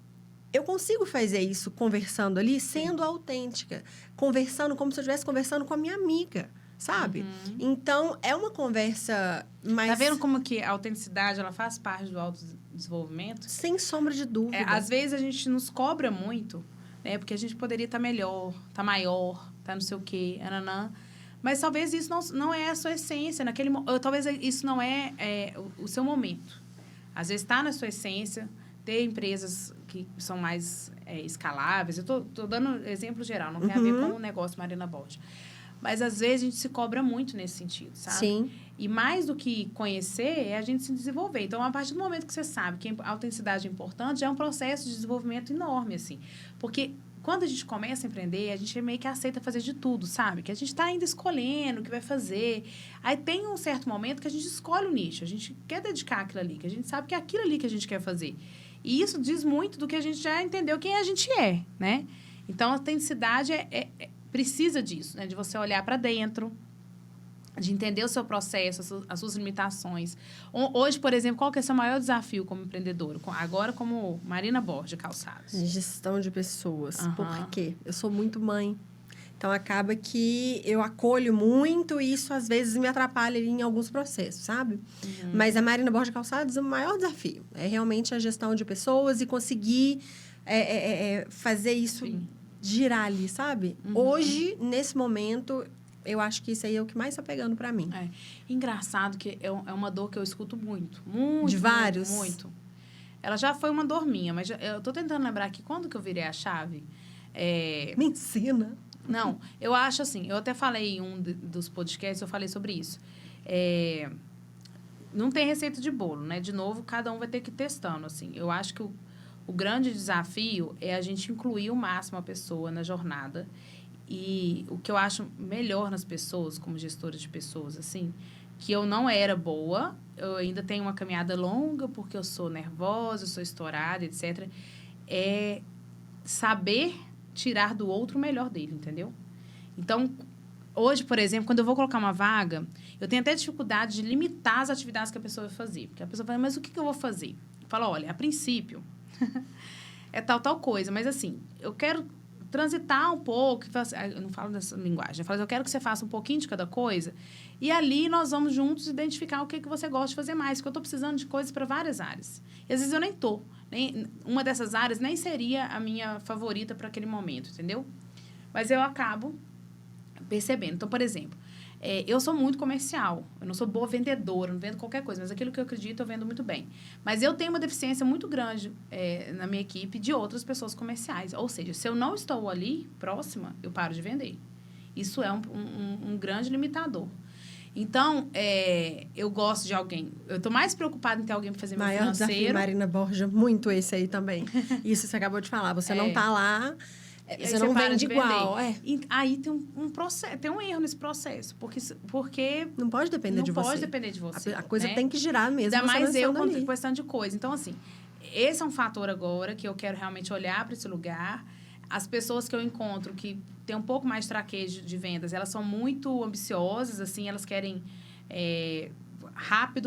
eu consigo fazer isso conversando ali, sendo autêntica. Conversando como se eu estivesse conversando com a minha amiga, sabe? Então, é uma conversa mais... Tá vendo como que a autenticidade, ela faz parte do autodesenvolvimento? Sem sombra de dúvida. Às vezes, a gente nos cobra muito, né? Porque a gente poderia estar melhor, estar maior, estar não sei o quê, ananã. Mas talvez isso não é a sua essência. Talvez isso não é o seu momento. Às vezes, está na sua essência... ter empresas que são mais escaláveis. Eu tô dando exemplo geral, não tem a ver com o negócio Marina Borges. Mas, às vezes, a gente se cobra muito nesse sentido, sabe? Sim. E mais do que conhecer, é a gente se desenvolver. Então, a partir do momento que você sabe que a autenticidade é importante, já é um processo de desenvolvimento enorme, assim. Porque quando a gente começa a empreender, a gente meio que aceita fazer de tudo, sabe? Que a gente está ainda escolhendo o que vai fazer. Aí tem um certo momento que a gente escolhe o nicho. A gente quer dedicar aquilo ali, que a gente sabe que é aquilo ali que a gente quer fazer. E isso diz muito do que a gente já entendeu quem a gente é, né? Então, a autenticidade precisa disso, né? De você olhar para dentro, de entender o seu processo, as suas limitações. Hoje, por exemplo, qual que é o seu maior desafio como empreendedora? Agora, como Marina Borges Calçados. Gestão de pessoas. Por quê? Eu sou muito mãe. Então, acaba que eu acolho muito e isso, às vezes, me atrapalha em alguns processos, sabe? Mas a Marina Borges Calçados, o maior desafio é realmente a gestão de pessoas e conseguir fazer isso girar ali, sabe? Hoje, nesse momento, eu acho que isso aí é o que mais está pegando para mim. Engraçado que é uma dor que eu escuto muito. Muito. De vários? Muito. Ela já foi uma dor minha, mas eu tô tentando lembrar aqui quando que eu virei a chave. Me ensina. Não, eu acho assim, eu até falei em um dos podcasts, eu falei sobre isso. Não tem receita de bolo, né? De novo, cada um vai ter que ir testando, assim. Eu acho que o grande desafio é a gente incluir o máximo a pessoa na jornada. E o que eu acho melhor nas pessoas, como gestora de pessoas, assim, que eu não era boa, eu ainda tenho uma caminhada longa, porque eu sou nervosa, eu sou estourada, etc., é saber tirar do outro o melhor dele, entendeu? Então, hoje, por exemplo, quando eu vou colocar uma vaga, eu tenho até dificuldade de limitar as atividades que a pessoa vai fazer. Porque a pessoa fala, mas o que eu vou fazer? Eu falo, olha, a princípio, é tal coisa. Mas, assim, eu quero transitar um pouco. Eu não falo dessa linguagem. Eu falo, eu quero que você faça um pouquinho de cada coisa. E ali nós vamos juntos identificar o que você gosta de fazer mais. Porque eu estou precisando de coisas para várias áreas. E, às vezes, eu nem estou. Uma dessas áreas nem seria a minha favorita para aquele momento, entendeu? Mas eu acabo percebendo. Então, por exemplo, eu sou muito comercial. Eu não sou boa vendedora, não vendo qualquer coisa. Mas aquilo que eu acredito, eu vendo muito bem. Mas eu tenho uma deficiência muito grande na minha equipe de outras pessoas comerciais. Ou seja, se eu não estou ali, próxima, eu paro de vender. Isso é um grande limitador. Então, eu gosto de alguém. Eu estou mais preocupada em ter alguém para fazer meu financeiro. Maior desafio, Marina Borges, muito esse aí também. Isso você acabou de falar. Você não está lá, você não vende igual. Aí tem um processo, tem um erro nesse processo. Porque não pode depender de você. Não pode depender de você. A coisa tem que girar mesmo. Ainda mais eu com questão de coisa. Então, assim, esse é um fator agora que eu quero realmente olhar para esse lugar. As pessoas que eu encontro que têm um pouco mais de traquejo de vendas, elas são muito ambiciosas, assim, elas querem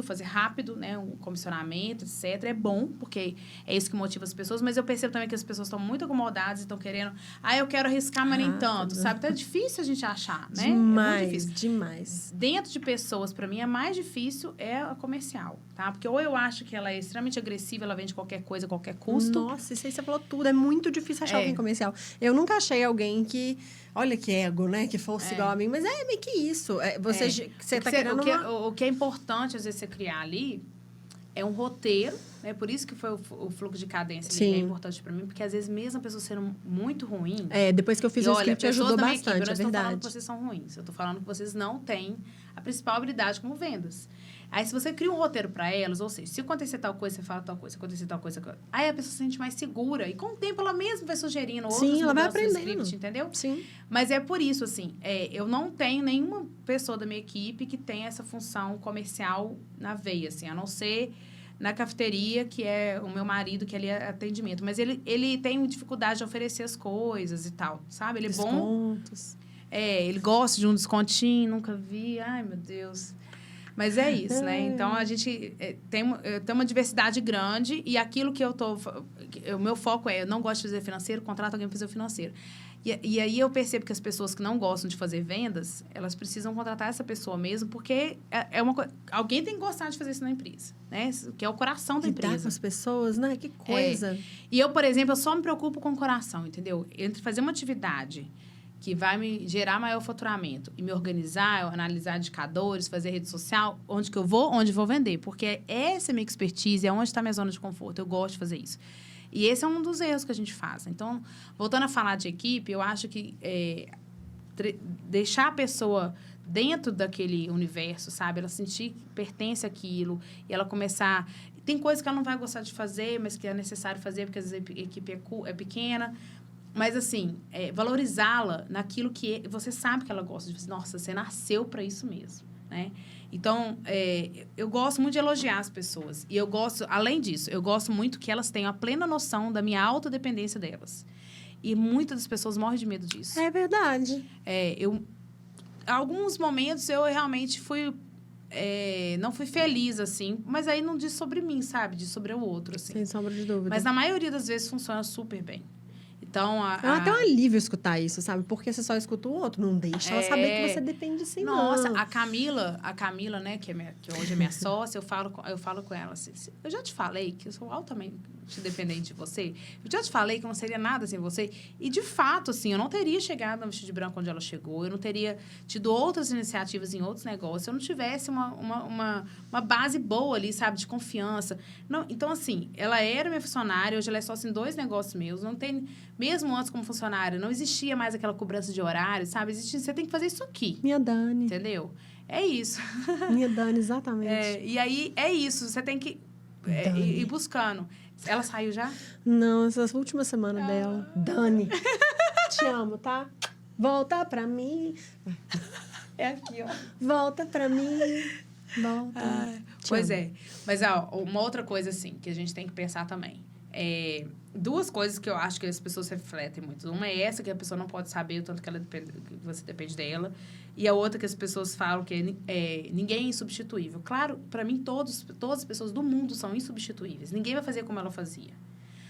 fazer rápido, né, um comissionamento, etc. É bom, porque é isso que motiva as pessoas, mas eu percebo também que as pessoas estão muito acomodadas e estão querendo, eu quero arriscar, mas nem tanto, sabe? Então, é difícil a gente achar, né? Demais, é muito difícil. Demais. Dentro de pessoas, para mim, a mais difícil é a comercial, tá? Porque ou eu acho que ela é extremamente agressiva, ela vende qualquer coisa, a qualquer custo. Nossa, isso aí você falou tudo. É muito difícil achar alguém comercial. Eu nunca achei alguém que... Olha que ego, né? Que fosse igual a mim. Mas é meio que isso. Você tá querendo o que é importante, às vezes, você criar ali é um roteiro, né? Por isso que foi o fluxo de cadência que é importante para mim. Porque, às vezes, mesmo a pessoa sendo muito ruim... depois que eu fiz o script, ajudou bastante, equipe, eu não é estou verdade. falando que vocês são ruins. Eu estou falando que vocês não têm a principal habilidade como vendas. Aí, se você cria um roteiro para elas, ou seja, se acontecer tal coisa, você fala tal coisa, se acontecer tal coisa, aí a pessoa se sente mais segura. E com o tempo, ela mesma vai sugerindo outras ela vai mudanças no aprendendo. script, entendeu? Sim. Mas é por isso, assim, eu não tenho nenhuma pessoa da minha equipe que tenha essa função comercial na veia, assim, a não ser na cafeteria, que é o meu marido, que ali é atendimento. Mas ele tem dificuldade de oferecer as coisas e tal, sabe? Ele é bom. Descontos. Ele gosta de um descontinho, nunca vi. Ai, meu Deus. Mas é isso, né? Então, a gente tem uma diversidade grande e aquilo que o meu foco eu não gosto de fazer financeiro, contrato alguém para fazer o financeiro. E aí eu percebo que as pessoas que não gostam de fazer vendas, elas precisam contratar essa pessoa mesmo, porque alguém tem que gostar de fazer isso na empresa, né? Que é o coração da empresa. Lidar com as pessoas, né? Que coisa. E eu, por exemplo, eu só me preocupo com o coração, entendeu? Entre fazer uma atividade que vai me gerar maior faturamento e me organizar, analisar indicadores, fazer rede social, onde vou vender. Porque essa é a minha expertise, é onde está a minha zona de conforto. Eu gosto de fazer isso. E esse é um dos erros que a gente faz. Então, voltando a falar de equipe, eu acho que deixar a pessoa dentro daquele universo, sabe? Ela sentir que pertence àquilo e ela começar... Tem coisas que ela não vai gostar de fazer, mas que é necessário fazer porque às vezes a equipe é pequena. Mas, assim, valorizá-la naquilo que você sabe que ela gosta. De nossa, você nasceu para isso mesmo, né? Então, eu gosto muito de elogiar as pessoas. E eu gosto, além disso, eu gosto muito que elas tenham a plena noção da minha autodependência delas. E muitas das pessoas morrem de medo disso. É verdade. Alguns momentos eu realmente não fui feliz, assim. Mas aí não diz sobre mim, sabe? Diz sobre o outro, assim. Sem sombra de dúvida. Mas na maioria das vezes funciona super bem. Então, é até um alívio escutar isso, sabe? Porque você só escuta o outro. Não deixa ela saber que você depende de si, Nossa, não. a Camila, né? Que hoje é minha sócia, eu falo com ela assim, eu já te falei que eu sou altamente dependente de você. Eu já te falei que eu não seria nada sem você. E, de fato, assim, eu não teria chegado no Vestido de Branco onde ela chegou. Eu não teria tido outras iniciativas em outros negócios. Se eu não tivesse uma base boa ali, sabe? De confiança. Não, então, assim, ela era minha funcionária. Hoje ela é sócia em 2 negócios meus. Não tem... Mesmo antes como funcionária, não existia mais aquela cobrança de horário, sabe? Você tem que fazer isso aqui. Minha Dani. Entendeu? É isso. Minha Dani, exatamente. E aí, é isso. Você tem que ir buscando. Ela saiu já? Não, essa última semana dela. Dani, te amo, tá? Volta pra mim. É aqui, ó. Volta pra mim. Volta. Pois é. Mas, uma outra coisa, assim, que a gente tem que pensar também. 2 coisas que eu acho que as pessoas refletem muito. Uma é essa, que a pessoa não pode saber o tanto que você depende dela. E a outra que as pessoas falam que ninguém é insubstituível. Claro, para mim, todas as pessoas do mundo são insubstituíveis. Ninguém vai fazer como ela fazia.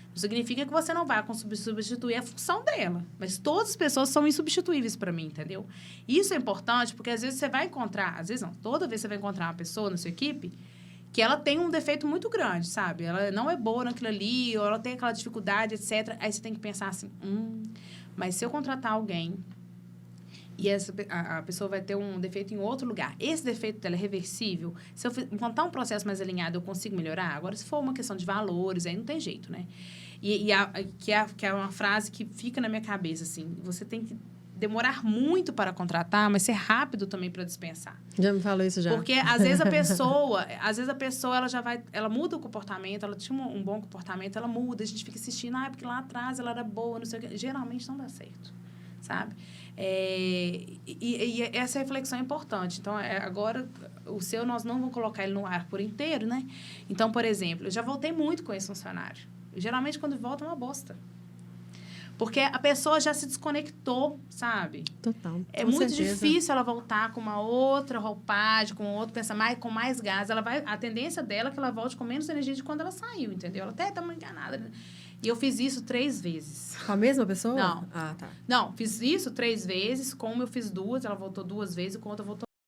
Não significa que você não vai substituir a função dela. Mas todas as pessoas são insubstituíveis para mim, entendeu? Isso é importante porque, às vezes, você vai encontrar... Às vezes, não. Toda vez você vai encontrar uma pessoa na sua equipe que ela tem um defeito muito grande, sabe? Ela não é boa naquilo ali, ou ela tem aquela dificuldade, etc. Aí você tem que pensar assim, mas se eu contratar alguém e a pessoa vai ter um defeito em outro lugar, esse defeito dela é reversível, se eu montar um processo mais alinhado, eu consigo melhorar? Agora, se for uma questão de valores, aí não tem jeito, né? Que é uma frase que fica na minha cabeça, assim, você tem que demorar muito para contratar, mas ser rápido também para dispensar. Já me falou isso já. Porque, às vezes, a pessoa ela muda o comportamento, ela tinha um bom comportamento, ela muda, a gente fica assistindo, porque lá atrás ela era boa, não sei o quê. Geralmente não dá certo, sabe? E essa reflexão é importante. Então, agora, o seu, nós não vamos colocar ele no ar por inteiro, né? Então, por exemplo, eu já voltei muito com esse funcionário. Geralmente, quando volta, é uma bosta. Porque a pessoa já se desconectou, sabe? Total. É muito difícil ela voltar com uma outra roupagem, com outro pensamento, com mais gás. A tendência dela é que ela volte com menos energia de quando ela saiu, entendeu? Ela até está muito enganada. E eu fiz isso 3 vezes. Com a mesma pessoa? Não. Ah, tá. Não, fiz isso 3 vezes. Com uma eu fiz 2, ela voltou 2 vezes, e com outra voltou